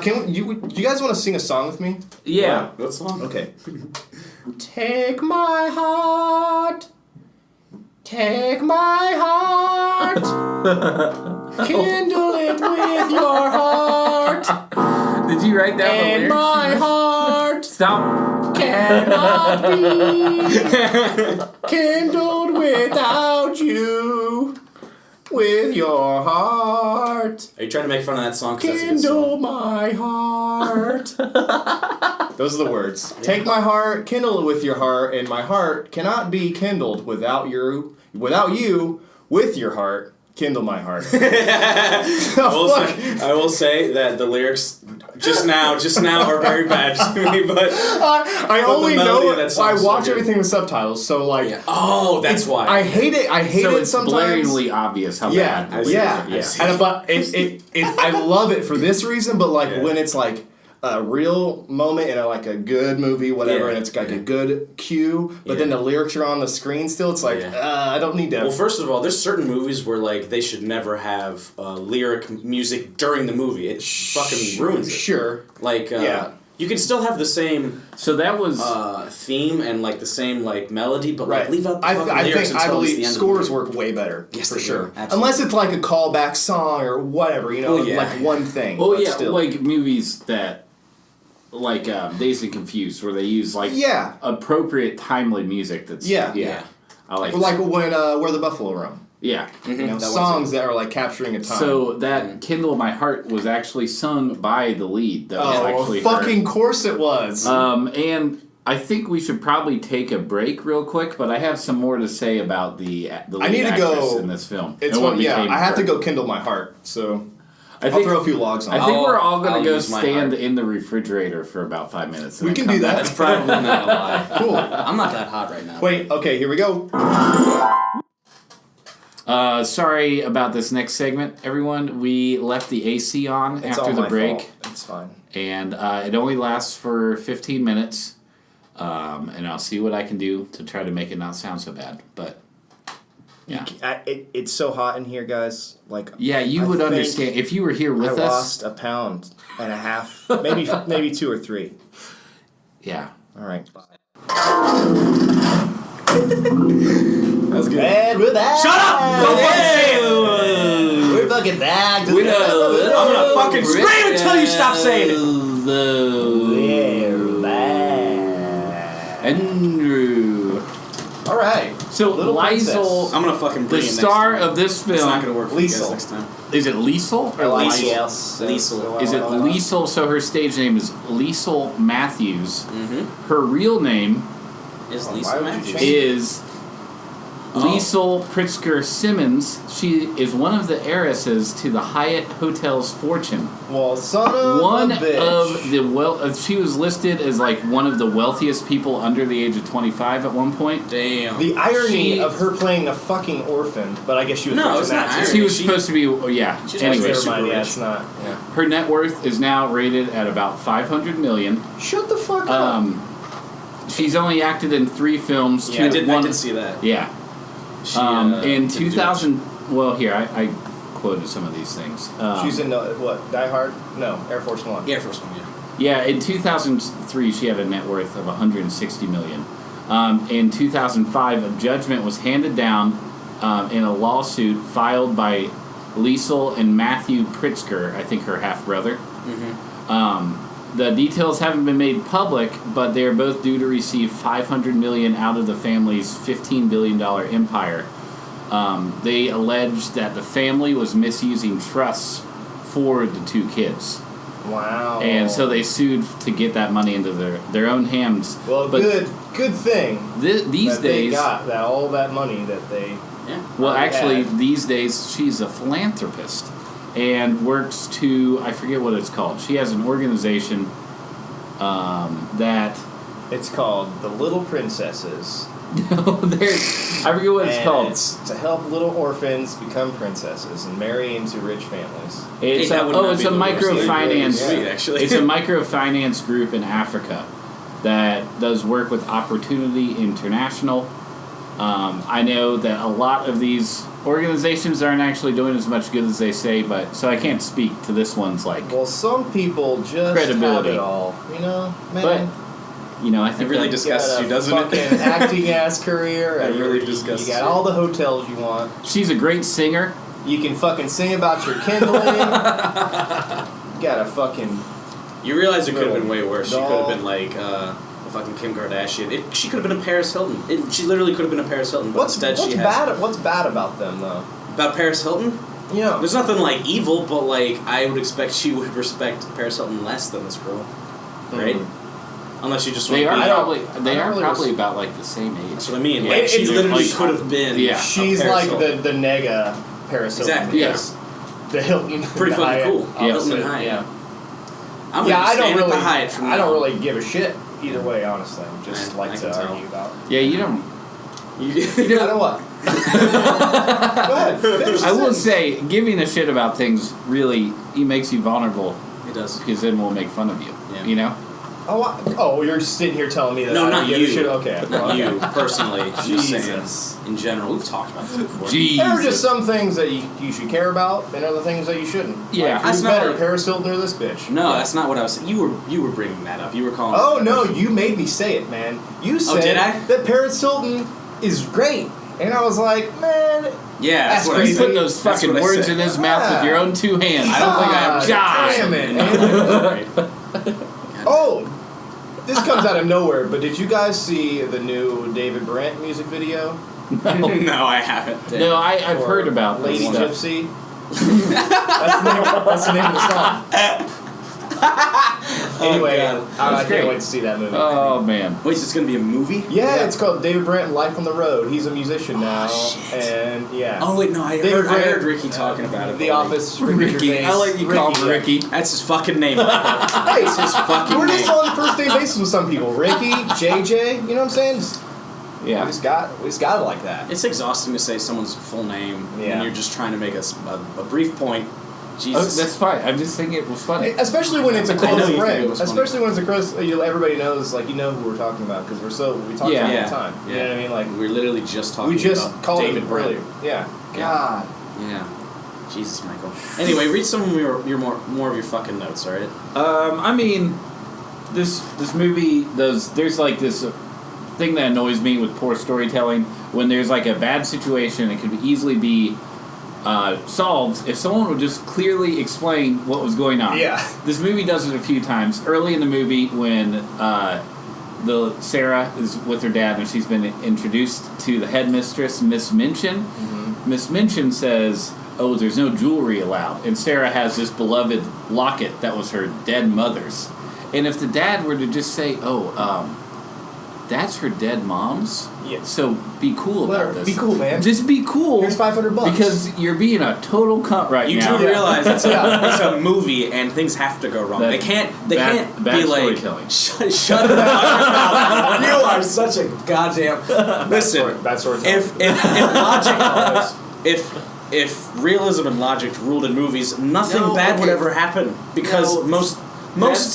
S1: love. You guys want to sing a song with me?
S3: Yeah.
S2: What song?
S1: Okay. Take my heart. Take my heart. Kindle it with your heart.
S3: Did you write down the lyrics?
S1: And my heart
S3: Stop.
S1: Cannot be kindled without you. With your heart.
S2: Are you trying to make fun of that song?
S1: Kindle my heart. Those are the words. Yeah. Take my heart, kindle it with your heart, and my heart cannot be kindled without you. With your heart. Kindle my heart.
S2: I will say that the lyrics just now are very bad to me, but
S1: I only know it. I watch everything with subtitles, so like.
S2: Yeah. Oh, that's why.
S1: I hate it. I hate it sometimes.
S3: It's blaringly obvious how bad.
S1: But I love it for this reason. But like when it's like a real moment in like a good movie, whatever, and it's like a good cue, but then the lyrics are on the screen still, it's like, I don't need that.
S2: Well, first of all, there's certain movies where like they should never have lyric music during the movie. It fucking ruins it.
S1: Sure.
S2: Like, you can still have the same theme and like the same like melody, but like leave out the fucking lyrics until it's the end.
S1: Scores work way better.
S2: Yes,
S1: for sure. Unless it's like a callback song or whatever, like one thing.
S3: Oh yeah, still. Like movies that. Like Dazed and Confused, where they use like appropriate timely music. That's I like.
S1: Like when Where the Buffalo Roam.
S3: Yeah,
S1: songs that are like capturing a time.
S3: So that "Kindle My Heart" was actually sung by the lead. That was actually
S1: fucking course it was.
S3: And I think we should probably take a break real quick, but I have some more to say about the lead actress in this film.
S1: It's fun, yeah. I have to go kindle my heart, so I'll throw a few logs on.
S3: I think we're all going to go stand in the refrigerator for about 5 minutes.
S1: We can do that.
S2: That's probably not a lie.
S1: Cool.
S2: I'm not that hot right now.
S1: Wait, okay, here we go.
S3: Sorry about this next segment, everyone. We left the AC on after the break.
S1: Fault. It's fine.
S3: And it only lasts for 15 minutes. And I'll see what I can do to try to make it not sound so bad. But, yeah.
S1: It's so hot in here, guys. Like,
S3: yeah, you would understand. If you were here with us...
S1: I lost 1.5 pounds. Maybe 2 or 3.
S3: Yeah.
S1: All right. Bye.
S2: That's good.
S1: And we're back.
S2: Shut up! Don't fucking say it!
S1: We're fucking back.
S2: I'm gonna fucking scream until you stop saying it.
S1: We're back.
S3: Andrew.
S1: All right.
S3: So Liesel,
S2: I'm gonna fucking bring
S3: the star of this film.
S2: It's not gonna work for you guys
S1: Liesel.
S2: next time.
S3: Is it Liesel or
S2: Liesel?
S3: Liesel. Is it Liesel? So her stage name is Liesel Matthews. Mm-hmm. Her real name
S2: is Liesel Matthews.
S3: Is Liesel Pritzker Simmons. She is one of the heiresses to the Hyatt Hotel's fortune.
S1: Well, son of a bitch.
S3: She was listed as like one of the wealthiest people under the age of 25 at one point.
S2: Damn.
S1: The irony of her playing a fucking orphan, but I guess she was.
S2: No, it's not.
S3: She was supposed to be. Yeah. Anyway,
S1: never mind. Yeah, it's not. Yeah.
S3: Her net worth is now rated at about $500 million.
S1: Shut the fuck up.
S3: She's only acted in 3 films.
S2: Yeah, I did see that.
S3: Yeah. In 2000, well, here I quoted some of these things.
S1: She's in what? Die Hard? No, Air Force One.
S2: Air Force One, yeah.
S3: Yeah, in 2003, she had a net worth of $160 million. In 2005, a judgment was handed down in a lawsuit filed by Liesel and Matthew Pritzker, I think her half brother. Mm-hmm. The details haven't been made public, but they are both due to receive $500 million out of the family's $15 billion empire. They allege that the family was misusing trusts for the 2 kids.
S1: Wow.
S3: And so they sued to get that money into their own hands.
S1: Well, but good thing.
S3: These days,
S1: they got all that money that they.
S2: Yeah.
S3: Well, actually, these days she's a philanthropist. And works to, I forget what it's called. She has an organization that...
S1: It's called The Little Princesses.
S3: No, I forget what it's called.
S1: It's to help little orphans become princesses and marry into rich families.
S3: It's a microfinance. It's a microfinance group in Africa that does work with Opportunity International. I know that a lot of these organizations aren't actually doing as much good as they say, but so I can't speak to this one's like.
S1: Well, some people just
S3: credibility.
S1: Have it all, you know, man.
S3: But I think
S2: it really disgusts you, doesn't it?
S1: Fucking acting ass career.
S2: It really disgusts you.
S1: You got all the hotels you want.
S3: She's a great singer.
S1: You can fucking sing about your kindling. You got a fucking.
S2: You realize it could have been way worse. She could have been like. Fucking Kim Kardashian. She could have been a Paris Hilton. She literally could have been a Paris Hilton. But instead she has...
S1: What's bad about them, though?
S2: About Paris Hilton?
S1: Yeah.
S2: There's nothing, like, evil, but, like, I would expect she would respect Paris Hilton less than this girl. Right? Mm-hmm. Unless you just...
S3: They are probably about, like, the same age.
S2: That's what I mean. Like, she literally could have been
S1: She's like the nega Paris Hilton.
S2: Exactly.
S3: Yes.
S1: The Hilton.
S2: Pretty fucking cool. Hilton and Hyatt. Yeah. I'm going to stand at the Hyatt from now.
S1: I don't really give a shit. Either way, honestly, just like to argue about.
S3: Yeah, you don't.
S1: You don't know what? Go ahead.
S3: I will say, giving a shit about things really makes you vulnerable.
S2: It does,
S3: because then we'll make fun of you.
S2: Yeah.
S3: You know.
S1: Oh, you're sitting here telling me that.
S2: No,
S1: I
S2: not
S1: give
S2: you.
S1: A shit? Okay,
S2: not you personally.
S1: Jesus.
S2: In general, we've talked about this before.
S3: Jesus.
S1: There are just some things that you should care about, and other things that you shouldn't.
S3: Yeah,
S1: like, who's better, Paris Hilton or this bitch?
S2: No, that's not what I was saying. You were bringing that up. You were calling.
S1: Oh no, you made me say it, man. You said
S2: did I?
S1: that Paris Hilton is great, and I was like, man.
S2: Yeah, that's what I
S3: said. You put those fucking words in his mouth with your own 2 hands.
S2: I don't think I
S1: ever. Damn it. Oh. This comes out of nowhere, but did you guys see the new David Brent music video?
S2: No, I haven't.
S3: No, I've heard about
S1: Lady
S3: this
S1: Gypsy. That's the name of the song. Anyway, I can't wait to see that movie.
S3: Oh man!
S2: Wait, is this gonna be a movie?
S1: Yeah, it's called David Brent, Life on the Road. He's a musician now, and
S2: Oh wait, no, I heard Ricky talking about it.
S1: The Office.
S3: Ricky. I like you call him Ricky.
S2: That's his fucking name.
S1: Hey,
S2: it's his fucking
S1: we're
S2: name.
S1: just on first name basis with some people. Ricky, JJ. You know what I'm saying?
S3: Yeah.
S1: We just got it like that.
S2: It's exhausting to say someone's full name when you're just trying to make a brief point. Jesus.
S3: Oh, that's fine. I'm just thinking it was funny.
S1: Especially when it's a close friend. Especially when it's a close, everybody knows, like, who we're talking about because we talk about it all the time. You know what I mean? Like,
S2: we're literally just talking about David Brent
S1: earlier. Yeah. God.
S2: Yeah. Jesus, Michael. Anyway, read some of your more of your fucking notes, all right?
S3: I mean, this movie there's like this thing that annoys me with poor storytelling when there's like a bad situation. It could easily be solved if someone would just clearly explain what was going on.
S1: Yeah.
S3: This movie does it a few times. Early in the movie when Sarah is with her dad and she's been introduced to the headmistress, Miss Minchin. Mm-hmm. Miss Minchin says, "Oh, there's no jewelry allowed." And Sarah has this beloved locket that was her dead mother's. And if the dad were to just say, that's her dead mom's.
S1: Yeah.
S3: So be cool about this.
S1: Be cool, man.
S3: Just be cool.
S1: Here's $500
S3: because you're being a total cunt right now.
S2: You do realize it's a movie and things have to go wrong. They can't be like shut up. You are such a goddamn listen.
S1: Bad storytelling.
S2: If realism and logic ruled in movies, nothing bad would ever happen because most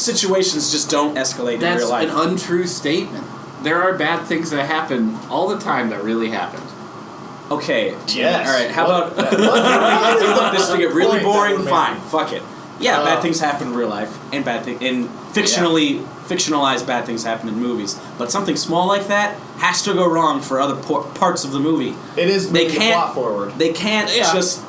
S2: situations just don't escalate in real life.
S3: That's an untrue statement. There are bad things that happen all the time that really happened.
S2: Okay.
S1: Yes.
S2: All right. How about if you want this to get really boring? Fine. Fuck it. Yeah, bad things happen in real life, and fictionalized bad things happen in movies. But something small like that has to go wrong for other parts of the movie.
S1: It is moving the plot forward.
S2: They can't just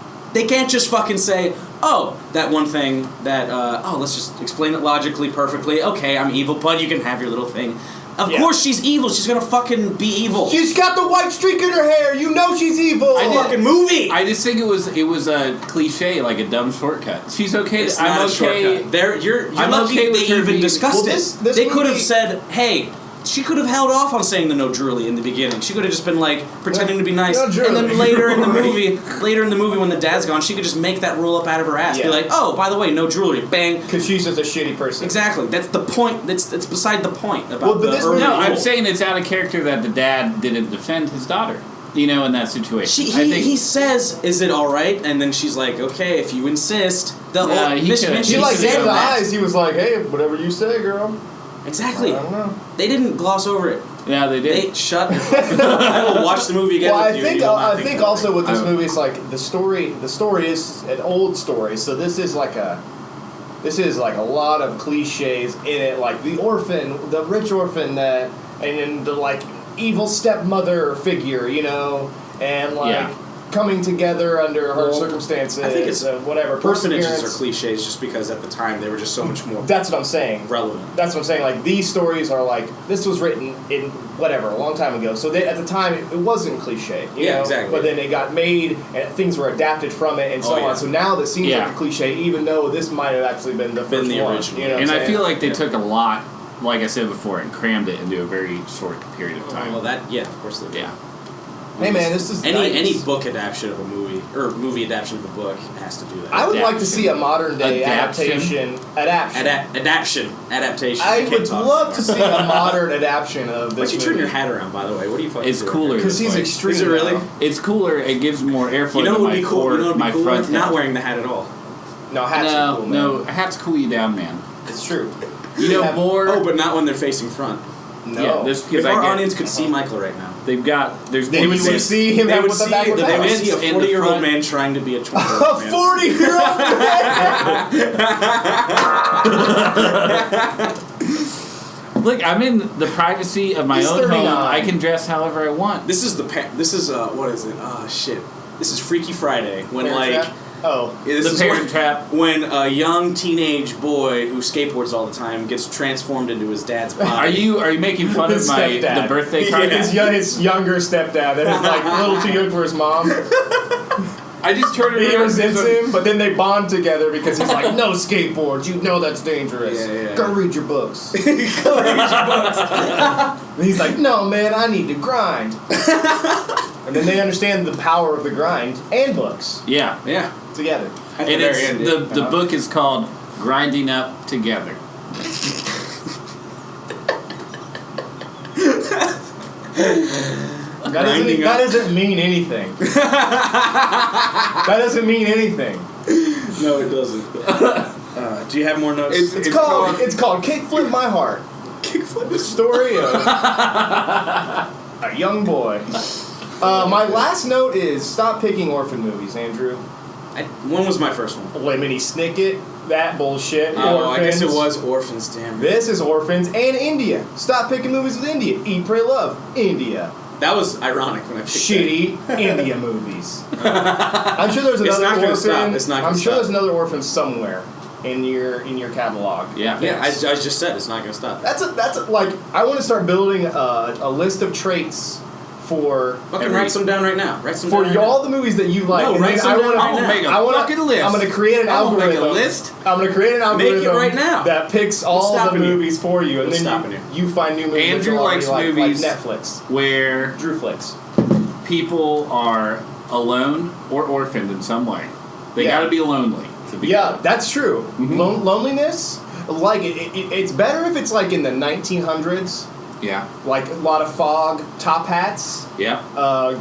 S2: fucking say, "Oh, that one thing that let's just explain it logically perfectly. Okay, I'm evil, but you can have your little thing." Of course she's evil. She's gonna fucking be evil.
S1: She's got the white streak in her hair. You know she's evil.
S2: Fucking movie.
S3: I just think it was a cliche, like a dumb shortcut. She's okay.
S2: It's not a shortcut. You're lucky they even discussed it. They could have said, "Hey." She could have held off on saying the no jewelry in the beginning. She could have just been like pretending to be nice, and then later in the movie, when the dad's gone, she could just make that roll up out of her ass. Be like, "Oh, by the way, no jewelry." Bang.
S1: Because she's just a shitty person.
S2: Exactly. That's the point. That's beside the point about
S3: I'm saying it's out of character that the dad didn't defend his daughter. In that situation.
S2: He says, "Is it all right?" And then she's like, "Okay, if you insist."
S1: He like gave the eyes. He was like, "Hey, whatever you say, girl."
S2: Exactly.
S1: I don't know.
S2: They didn't gloss over it.
S3: Yeah, they did.
S2: I will watch the movie again.
S1: Well,
S2: with
S1: I think also with this movie, it's like the story is an old story, so this is like a lot of cliches in it, like the orphan, the rich orphan and then the like evil stepmother figure, and like coming together under hard circumstances.
S2: I think it's
S1: whatever.
S2: Orphanages are cliches just because at the time they were just so much more.
S1: That's what I'm saying.
S2: Relevant.
S1: That's what I'm saying. Like these stories are like this was written in whatever a long time ago. So at the time it wasn't cliche. You know?
S2: Exactly.
S1: But then it got made and things were adapted from it and so on. So now this seems like a cliche, even though this might have actually been the first one.
S2: Original.
S1: And
S3: I feel like they took a lot, like I said before, and crammed it into a very short period of time.
S2: Well, of course they did.
S3: Yeah.
S1: Hey man, this is
S2: any book adaptation of a movie or movie adaptation of a book has to do that.
S1: I would like to see a modern day adaptation.
S2: Adaptation.
S1: I would love to see a modern adaptation of this.
S2: Why'd you turn your hat around, by the way? What are you fucking?
S3: It's cooler
S1: because he's extreme.
S2: Is it really?
S3: It's cooler. It gives more airflow.
S2: You know what would be cool?
S3: Front
S2: not wearing the hat at all.
S1: No, hats are cool, man.
S3: No, hats cool you down, man.
S1: It's true.
S3: More.
S2: Oh, but not when they're facing front.
S1: No.
S3: Yeah,
S2: if our audience could see Michael right now.
S3: They would
S1: see him with the backwards hat.
S2: They would see a 40-year-old man trying to be a 20-year-old man.
S1: A 40-year-old man!
S3: Look, I'm in the privacy of my own
S1: 39.
S3: home. I can dress however I want.
S2: This is what is it? Oh shit. This is Freaky Friday when
S3: The Parent Trap.
S2: When a young teenage boy who skateboards all the time gets transformed into his dad's body.
S3: Are you making fun of the birthday card?
S1: His younger stepdad that is like a little too young for his mom.
S3: I just turned around.
S1: He resents him, but then they bond together because he's like, no skateboards, you know that's dangerous. Go read your books. Go read your books. And he's like, no, man, I need to grind. And then they understand the power of the grind and books.
S3: Yeah.
S1: Together.
S3: And it's, the book is called Grinding Up Together.
S1: That doesn't mean anything. That doesn't mean anything.
S2: No, it doesn't. Do you have more notes?
S1: It's called Kickflip My Heart.
S2: Kickflip.
S1: The story of a young boy. My last note is stop picking orphan movies, Andrew.
S2: When was my first one?
S1: Lemony Snicket, that bullshit.
S2: Oh,
S1: Orphans.
S2: I guess it was Orphans, damn.
S1: This is Orphans and India. Stop picking movies with India. Eat, Pray, Love. India.
S2: That was ironic when I picked
S1: Shitty India movies. I'm sure there's another orphan. I'm sure there's another orphan somewhere in your catalog.
S2: Yeah. I just said it's not gonna stop.
S1: That's like I want to start building a list of traits for.
S2: Fucking write some down right now. Write some down
S1: for all the movies that you like.
S2: No, write some down right now.
S3: Make a fucking list.
S1: I'm gonna create an algorithm.
S3: Make a list.
S1: I'm gonna create an algorithm.
S2: Make it right now.
S1: That picks all the movies for you, and then you find new movies.
S3: Andrew likes movies
S1: like Netflix,
S3: where
S1: Drew flicks.
S3: People are alone or orphaned in some way. They gotta be lonely to be.
S1: Yeah, that's true. Mm-hmm. Loneliness, like it's better if it's like in the 1900s.
S3: Yeah.
S1: Like a lot of fog, top hats.
S3: Yeah.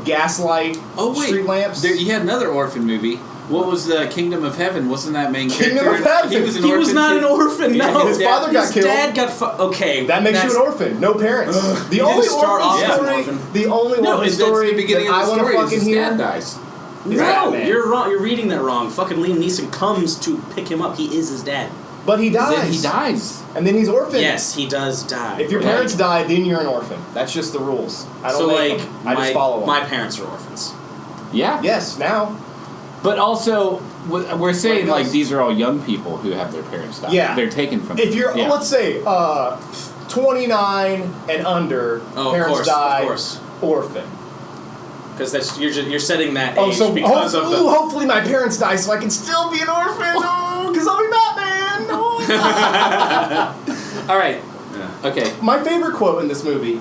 S1: Gaslight. Street lamps.
S3: You had another orphan movie. What was the Kingdom of Heaven? Wasn't that main
S1: Kingdom
S3: character?
S1: of Heaven.
S3: He was
S2: not an orphan. No,
S1: his father got killed.
S2: His dad got okay.
S1: That makes you an orphan. No parents. The only orphan story. The only orphan story.
S3: The beginning of the story is his dad dies.
S2: No, you're wrong. You're reading that wrong. Fucking Liam Neeson comes to pick him up. He is his dad.
S1: But he dies.
S3: Then he dies.
S1: And then he's orphaned.
S2: Yes, he does die.
S1: If your parents die, then you're an orphan. That's just the rules. I don't make them. I just follow them.
S2: My parents are orphans.
S3: Yeah.
S1: Yes, now.
S3: But also, we're saying like these are all young people who have their parents die.
S1: Yeah.
S3: They're taken from
S1: If you're, let's say, 29 and under, parents die,
S2: of course.
S1: Orphan.
S2: Because you're setting that age because of the...
S1: hopefully my parents die so I can still be an orphan. Because I'll be Batman.
S3: All right.
S2: Yeah.
S3: Okay.
S1: My favorite quote in this movie,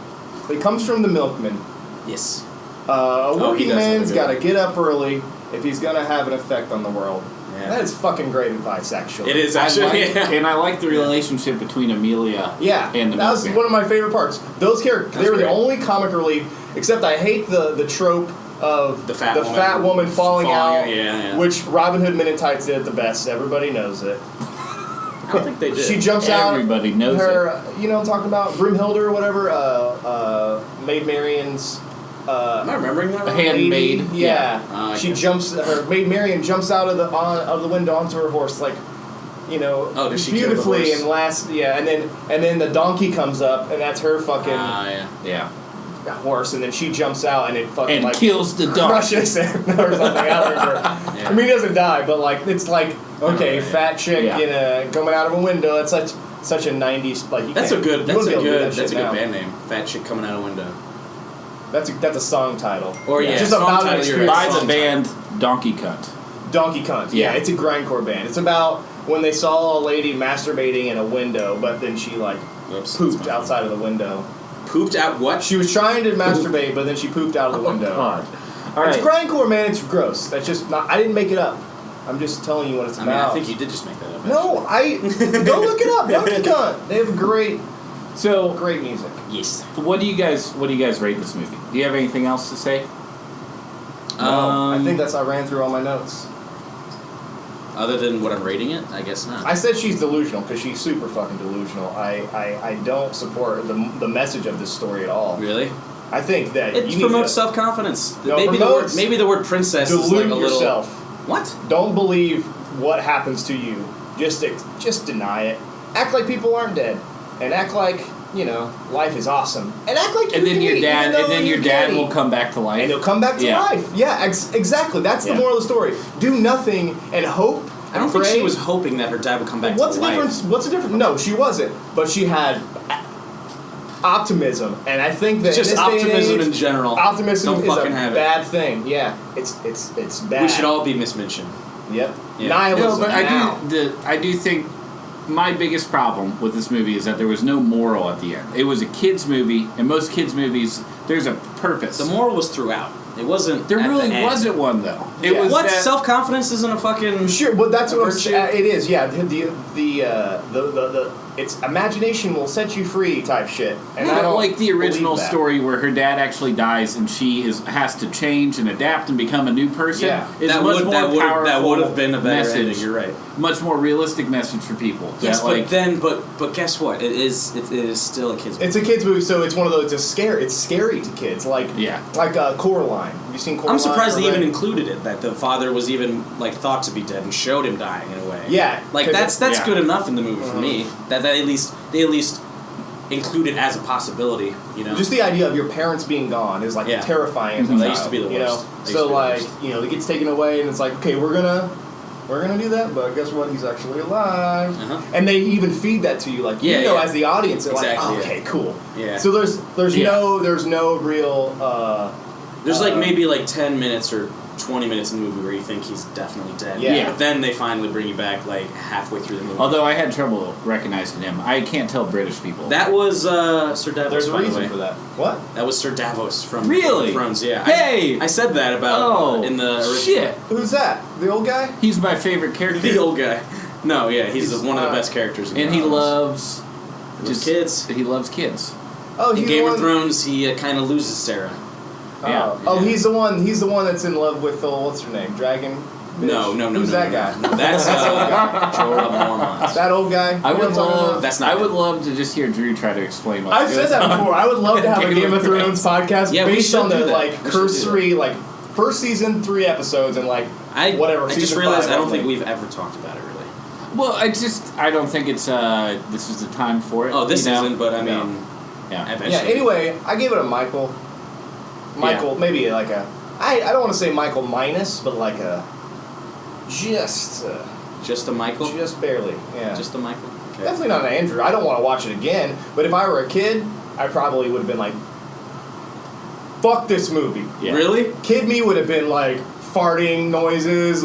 S1: it comes from The Milkman.
S2: Yes.
S1: A working man's got to get up early if he's going to have an effect on the world.
S2: Yeah.
S1: That is fucking great advice, actually.
S2: It is, actually.
S3: And I like the relationship between Amelia and the Milkman.
S1: That was one of my favorite parts. Those characters, they were the only comic relief, except I hate the trope of the fat woman falling out, which Robin Hood Men in Tights did the best. Everybody knows it.
S2: I don't think they did.
S1: She jumps out.
S3: Everybody knows
S1: her, you know what I'm talking about? Brunhilde or whatever, Maid Marian's...
S2: am I remembering that?
S3: A handmaid.
S1: Yeah. She jumps. Her Maid Marian jumps out of the window onto her horse, like, you know,
S2: does she
S1: beautifully.
S2: kill the horse?
S1: And then the donkey comes up, and that's her fucking horse, and then she jumps out, and it fucking
S3: kills the donkey,
S1: crushes him or something. I don't remember. I mean, he doesn't die, but like it's like fat chick coming out of a window. It's such a '90s like.
S2: That's a good band name. Fat chick coming out a window.
S1: That's a song title.
S2: Or
S1: just about an experience.
S3: By the band Donkey Cunt.
S1: Donkey Cunt. Yeah, it's a grindcore band. It's about when they saw a lady masturbating in a window, but then she pooped outside of the window.
S2: Pooped out what?
S1: She was trying to masturbate, but then she pooped out of the window.
S3: God. All right.
S1: It's grindcore, man. It's gross. That's just not. I didn't make it up. I'm just telling you what it's about.
S2: I think you did just make that up.
S1: No, go look it up. Donkey Cunt. They have great music.
S2: Yes.
S3: What do you guys rate this movie? Do you have anything else to say?
S1: I think I ran through all my notes.
S2: Other than what I'm rating it, I guess not.
S1: I said she's delusional because she's super fucking delusional. I don't support the message of this story at all.
S2: Really?
S1: I think that
S2: it promotes self-confidence.
S1: No,
S2: maybe the word princess is like a little...
S1: yourself.
S2: What?
S1: Don't believe what happens to you. Just deny it. Act like people aren't dead, and act like life is awesome, and act like
S3: your dad will come back to life,
S1: and he'll come back to life. Yeah, exactly. That's the moral of the story. Do nothing and hope.
S2: I don't think she was hoping that her dad would come back to life.
S1: What's the difference? No, she wasn't. But she had optimism, and I think that
S2: just optimism in general.
S1: Optimism is a
S2: have
S1: bad thing. Yeah, it's bad.
S2: We should all be mismentioned.
S1: Yep.
S2: Yeah.
S1: Nihilism.
S3: No, but
S1: now.
S3: I do think my biggest problem with this movie is that there was no moral at the end. It was a kids movie, and most kids movies, there's a purpose.
S2: The moral was throughout. It wasn't.
S3: There really wasn't one though. It was
S2: what self-confidence isn't a fucking
S1: sure, but that's what it is. Yeah, the it's imagination will set you free type shit. And I don't
S3: like the original story where her dad actually dies and she has to change and adapt and become a new person.
S1: Yeah,
S3: that would have
S2: been a better
S3: message.
S2: Ending. You're right.
S3: Much more realistic message for people.
S2: Yes, but guess what? It is still a kids movie.
S1: It's a kids movie, so it's one of those. It's scary to kids. Like Coraline. Have you seen Coraline?
S2: I'm surprised they even included it. That the father was even like thought to be dead and showed him dying in a way.
S1: Yeah,
S2: like that's good enough in the movie for me. That they at least include it as a possibility. You know,
S1: just the idea of your parents being gone is like terrifying.
S2: That used to be the worst.
S1: You know, so like it gets taken away, and it's like, okay, we're gonna do that, but guess what? He's actually alive, and they even feed that to you, like as the audience, they're like, okay, cool. Yeah. So there's no real.
S2: There's maybe 10 minutes or 20 minutes in the movie where you think he's definitely dead.
S1: Yeah.
S2: But then they finally bring you back halfway through the movie.
S3: Although I had trouble recognizing him. I can't tell British people.
S2: That was Sir Davos.
S1: There's a reason for that. What?
S2: That was Sir Davos from Thrones. Yeah.
S3: Hey!
S2: I said that about in the original.
S3: Shit!
S1: Who's that? The old guy?
S3: He's my favorite character.
S2: The old guy. No, yeah, he's one of the best characters.
S3: And he loves
S2: kids.
S3: He loves kids.
S1: Oh,
S2: in Game of Thrones, he kind of loses Sarah.
S1: Yeah. Oh, he's the one. He's the one that's in love with what's her name? Dragon. Bitch.
S2: No.
S1: Who's that guy?
S2: No, that's Jorah Mormont.
S1: That old guy.
S3: I would love.
S2: That's not.
S3: I would love to just hear Drew try to explain what.
S1: I've said that before. I would love to have a Game of Thrones podcast based on the cursory first season 3 episodes and whatever.
S2: I just realized I don't think we've ever talked about it really.
S3: Well, I don't think it's this is the time for it.
S2: Oh, this isn't. But I mean,
S1: yeah. Anyway, I gave it a Michael. Maybe I don't want to say Michael minus, but just
S2: a Michael?
S1: Just barely, yeah.
S2: Just a Michael? Okay.
S1: Definitely not an Andrew. I don't want to watch it again, but if I were a kid, I probably would have been like, fuck this movie.
S2: Yeah. Really?
S1: Kid me would have been farting noises,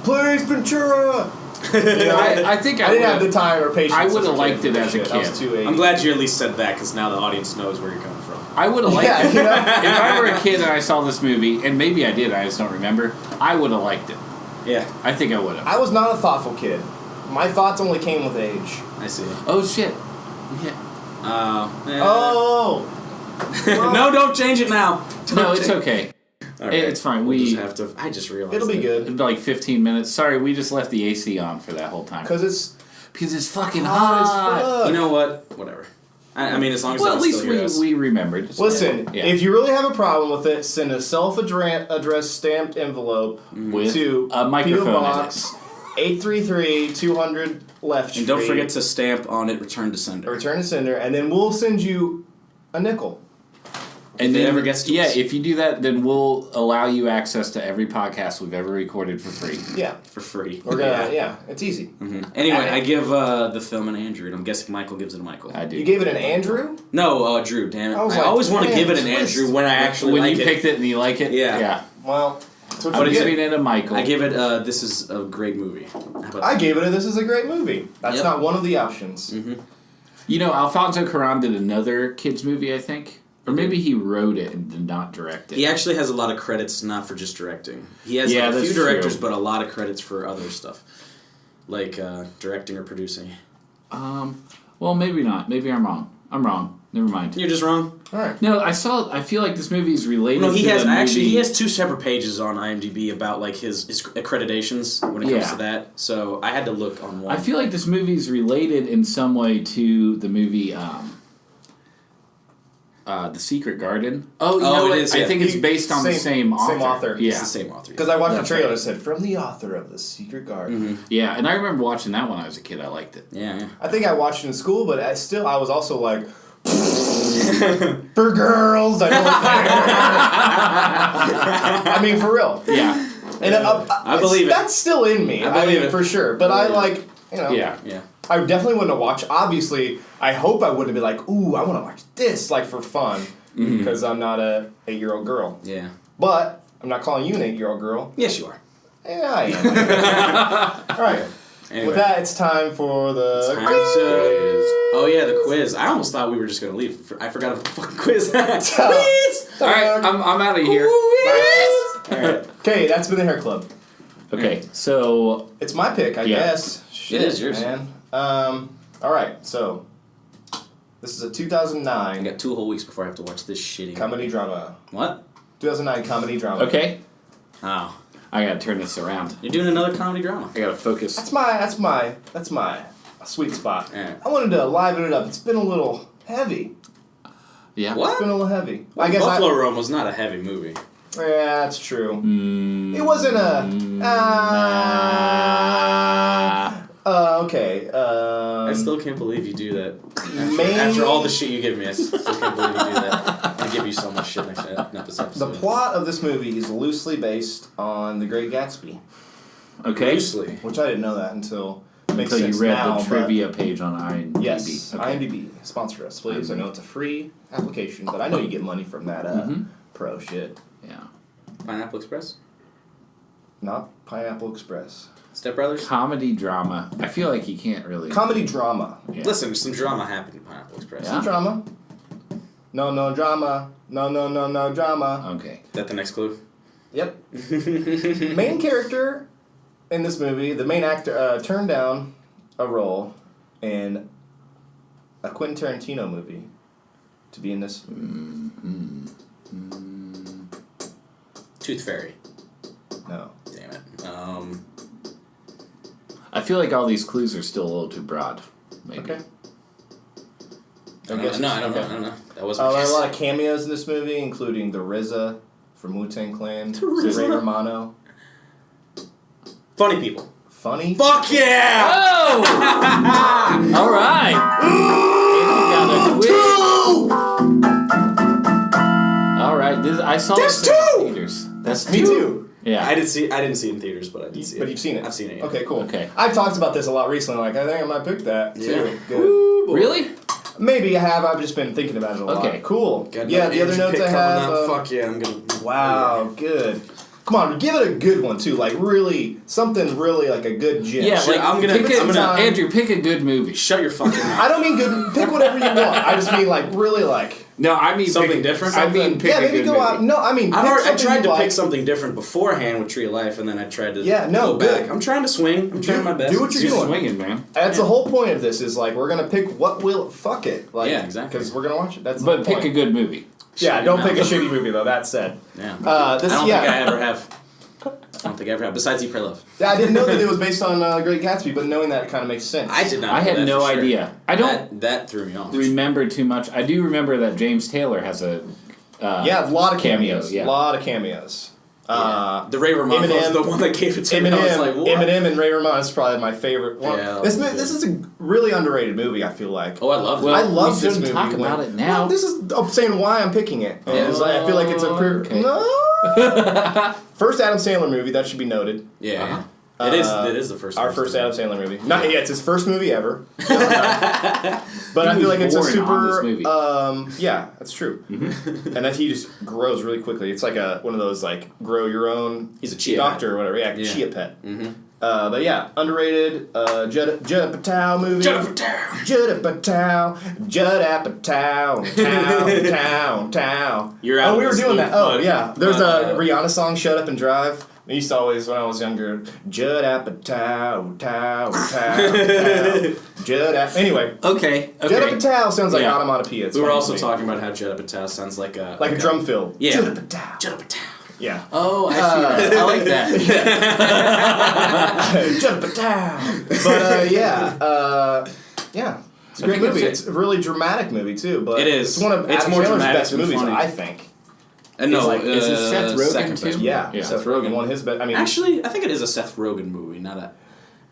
S1: please, Ventura!
S3: I think I
S1: didn't have the time or patience.
S3: I would have liked it as a kid.
S1: I was too
S2: I'm glad you at least said that, because now the audience knows where you're coming from.
S3: I would have liked it. If I were a kid and I saw this movie, and maybe I did, I just don't remember, I would have liked it.
S2: Yeah.
S3: I think I would have.
S1: I was not a thoughtful kid. My thoughts only came with age.
S2: I see.
S3: Oh, shit. Yeah.
S1: Oh!
S2: No, don't change it now.
S3: It's okay.
S2: Okay.
S3: It's fine.
S2: We'll just have to. I just realized
S1: it'll be good.
S3: It'll be 15 minutes. Sorry, we just left the AC on for that whole time.
S1: Because it's
S3: fucking hot.
S2: You know what? Whatever. I mean, as long as
S3: at least we remembered.
S1: Listen, if you really have a problem with it, send a self-addressed stamped envelope to
S3: a microphone
S1: P.O. Box 833-200 Left Street.
S2: And don't forget to stamp on it "Return to Sender."
S1: Return to Sender, and then we'll send you a nickel.
S3: And then,
S2: it ever gets to us.
S3: if you do that, then we'll allow you access to every podcast we've ever recorded for free.
S1: Yeah.
S2: For free.
S1: We're gonna, it's easy.
S2: Mm-hmm. Anyway, I give the film an Andrew, and I'm guessing Michael gives it a Michael.
S3: I do.
S1: You gave it an Andrew?
S2: No, Drew, damn it. I always want to give it an Andrew when I actually
S3: when
S2: like it.
S3: When you picked it and you like it?
S1: Yeah. Well,
S3: I'm giving it a Michael.
S2: I give it, this is a great movie.
S1: I gave it this is a great movie. That's not one of the options.
S2: Mm-hmm.
S3: You know, Alfonso Cuarón did another kids movie, I think. Or maybe he wrote it and did not direct it.
S2: He actually has a lot of credits, not for just directing. He has a few directors, but a lot of credits for other stuff. Like directing or producing.
S3: Well, maybe not. Maybe I'm wrong. I'm wrong. Never mind.
S2: You're just wrong?
S1: Alright.
S3: No, I feel like this movie is related
S2: to
S3: he
S2: has 2 separate pages on IMDb about his accreditations when it comes to that. So I had to look on one.
S3: I feel like this movie is related in some way to the movie The Secret Garden. Oh, you know what?
S2: It is,
S3: I think it's based on the same author.
S1: Same author.
S3: Yeah.
S2: It's the same author.
S1: Because I watched the trailer and it said, from the author of The Secret Garden.
S3: Mm-hmm. Yeah, and I remember watching that when I was a kid. I liked it.
S2: Yeah.
S1: I think I watched it in school, but I was also like, for girls, I don't I mean, for real.
S3: Yeah.
S1: And
S2: I believe it.
S1: That's still in me.
S2: I believe it.
S1: For sure. But I you know.
S3: Yeah.
S1: I definitely wouldn't have watched. Obviously, I hope I wouldn't be like, ooh, I want to watch this, like, for fun. Because I'm not a 8-year-old girl.
S2: Yeah.
S1: But I'm not calling you an 8-year-old girl.
S2: Yes, you are.
S1: Yeah, I am. All right. Anyway. With that, it's time for the quiz.
S2: Oh, yeah, the quiz. I almost thought we were just going to leave. I forgot about the fucking quiz. Quiz!
S3: All right, I'm out of here.
S1: All right. Okay, that's been the Hair Club.
S3: Okay, so...
S1: It's my pick, I guess.
S2: Shit, it is yours.
S1: Man. All right, so... This is a 2009...
S2: I got 2 whole weeks before I have to watch this shitty
S1: comedy drama.
S2: What?
S1: 2009 comedy drama.
S3: Okay.
S2: Oh.
S3: I gotta turn this around.
S2: You're doing another comedy drama.
S3: I gotta focus.
S1: That's my sweet spot.
S2: Right.
S1: I wanted to liven it up. It's been a little heavy.
S3: Yeah.
S2: What?
S1: It's been a little heavy.
S2: Well, I guess Buffalo Rome was not a heavy movie.
S1: Yeah, that's true. It wasn't a... okay.
S2: I still can't believe you do that. After all the shit you give me, I still can't believe you do that. I give you so much shit next episode.
S1: The plot of this movie is loosely based on The Great Gatsby.
S3: Okay.
S2: Loosely.
S1: Which I didn't know that until
S3: you read the trivia page on IMDb.
S1: Yes,
S3: okay.
S1: IMDb. Sponsor us, please. I know it's a free application, but I know you get money from that pro shit.
S3: Yeah.
S2: Pineapple Express?
S1: Not Pineapple Express.
S2: Step Brothers?
S3: Comedy drama. I feel like you can't really...
S1: Comedy drama.
S2: Yeah. Listen, some drama happened in Pineapple Express.
S1: Some drama. No drama. No drama.
S3: Okay.
S2: Is that the next clue?
S1: Yep. Main character in this movie, the main actor, turned down a role in a Quentin Tarantino movie to be in this.
S2: Tooth Fairy.
S1: No.
S2: Damn it.
S3: I feel like all these clues are still a little too broad. Maybe.
S1: Okay.
S2: I don't know. That wasn't
S1: there are a lot of cameos in this movie, including the RZA from Wu-Tang Clan, Ray Romano.
S2: Funny people.
S1: Funny?
S2: Fuck yeah!
S3: Oh! All right. All right. I saw this in theaters. That's 2.
S1: Me too.
S3: Yeah.
S2: I didn't see it in theaters, but I did see it.
S1: But you've seen it?
S2: I've seen it, yeah.
S1: Okay, cool.
S3: Okay.
S1: I've talked about this a lot recently. Like, I think I might pick that, too.
S2: Yeah.
S1: Good.
S3: Really?
S1: Maybe I have. I've just been thinking about it a lot.
S3: Okay.
S1: Cool.
S2: Got
S1: Yeah, the other notes I have...
S2: fuck yeah, I'm gonna...
S1: Wow, good. Come on, give it a good one, too. Like, really, something really, like a good gem.
S3: Yeah, like, Andrew, pick a good movie.
S2: Shut your fucking mouth.
S1: I don't mean good. Pick whatever you want. I just mean, like, really, like...
S3: No, I mean
S2: something different.
S3: I mean, pick a good
S1: go
S3: movie.
S1: out. No, I mean,
S2: I tried to pick something different beforehand with Tree of Life, and then I tried to go back. I'm trying to swing. I'm trying my best.
S1: Do what you're doing.
S3: Swinging, man.
S1: That's the whole point of this. Is like we're gonna pick what will fuck it. Like,
S2: yeah, exactly.
S1: Because we're gonna watch it. That's
S3: but pick a good movie.
S1: Yeah, don't pick a shitty movie though. That said.
S2: Yeah. I don't think I ever have. Besides Eat, Pray, Love.
S1: Yeah, I didn't know that it was based on Great Gatsby, but knowing that kind of makes sense.
S2: I did not.
S3: I had no idea. I don't.
S2: That threw me off.
S3: Remember too much. I do remember that James Taylor has a.
S1: A lot of cameos.
S3: Yeah.
S1: A lot of cameos.
S2: The Ray Romano was the one that gave it to me. I was like, what?
S1: Eminem and Ray Romano is probably my favorite one.
S2: Yeah,
S1: this is a really underrated movie, I feel like.
S2: Oh, I love it.
S1: I love this movie.
S3: Talk about it now.
S1: Well, this is I'm saying why I'm picking it. I feel like it's a... No! First Adam Sandler movie, that should be noted.
S2: Yeah. It is the first.
S1: Our first Adam Sandler movie. Not yet. It's his first movie ever. But I feel like it's a super. Yeah, that's true. Mm-hmm. And that he just grows really quickly. It's like one of those like grow your own.
S2: He's a chia
S1: doctor or whatever. Yeah, chia pet.
S2: Mm-hmm.
S1: But yeah, underrated. Judd Apatow movie. Judd Apatow. Town.
S2: You're out.
S1: Oh, we were doing that. Oh yeah, there's a Rihanna song, "Shut Up and Drive." I used to always, when I was younger, Judd Apatow, Judd Apatow. Anyway.
S3: Okay.
S1: Judd Apatow sounds like onomatopoeia. It's
S2: we were also talking about how Judd Apatow sounds like a
S1: drum fill.
S2: Yeah.
S1: Judd Apatow.
S2: Judd Apatow.
S1: Yeah.
S3: Oh, I see that. I like that.
S1: Judd Apatow. But yeah. It's a great movie. It's a really dramatic movie too. But
S2: it is.
S1: It's one of Adam Sandler's best movies,
S2: funny.
S1: I think.
S2: No,
S3: is it Seth Rogen too?
S1: Yeah, Seth Rogen. One of his best. I mean,
S2: actually, I think it is a Seth Rogen movie, not a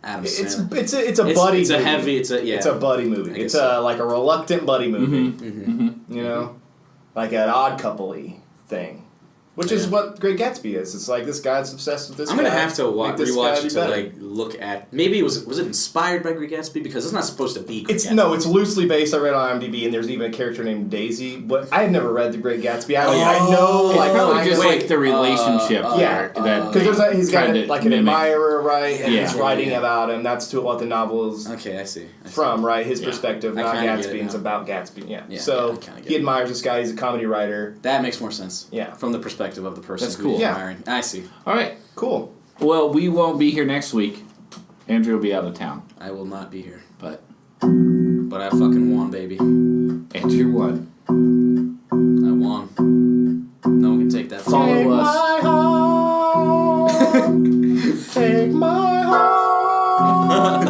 S2: Adam Sandler.
S1: It's a buddy.
S2: It's a
S1: movie.
S2: heavy. It's a
S1: buddy movie. It's like a reluctant buddy movie. Mm-hmm. Mm-hmm. You know, like an Odd Couple-y thing, Which is what Great Gatsby is. It's like this guy's obsessed with this.
S2: I'm gonna have to rewatch it to
S1: better.
S2: like look at. Maybe was it inspired by Great Gatsby because it's not supposed to be.
S1: Gatsby. No, it's loosely based. I read on IMDb, and there's even a character named Daisy. But I had never read The Great Gatsby. I know
S3: it's probably just like the relationship.
S1: Because he's got like an admirer, right? And he's writing about him. That's what the novel is.
S2: Okay, I see.
S1: From right, his perspective, not Gatsby. It's about Gatsby. Yeah. So he admires this guy. He's a comedy writer.
S2: That makes more sense.
S1: Yeah.
S2: From the perspective of the person.
S3: That's cool.
S2: Admiring. I see.
S3: All right.
S1: Cool.
S3: Well, we won't be here next week. Andrew will be out of town.
S2: I will not be here.
S3: But
S2: I fucking won, baby.
S3: Andrew won.
S2: I won. No one can take that.
S3: Follow us.
S1: Take my heart.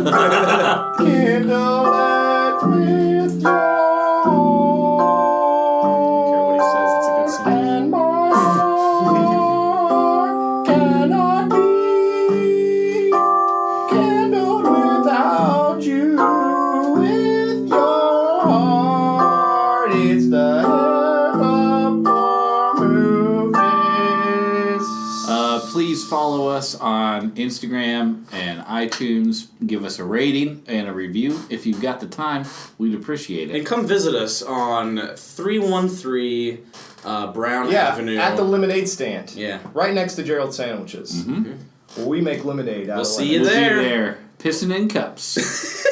S1: Kindle it with your
S3: follow us on Instagram and iTunes. Give us a rating and a review. If you've got the time, we'd appreciate it.
S2: And come visit us on 313 Brown Avenue.
S1: At the lemonade stand.
S2: Yeah.
S1: Right next to Gerald Sandwiches. Mm-hmm. We make lemonade out of
S2: We'll see you there.
S3: Pissing in cups.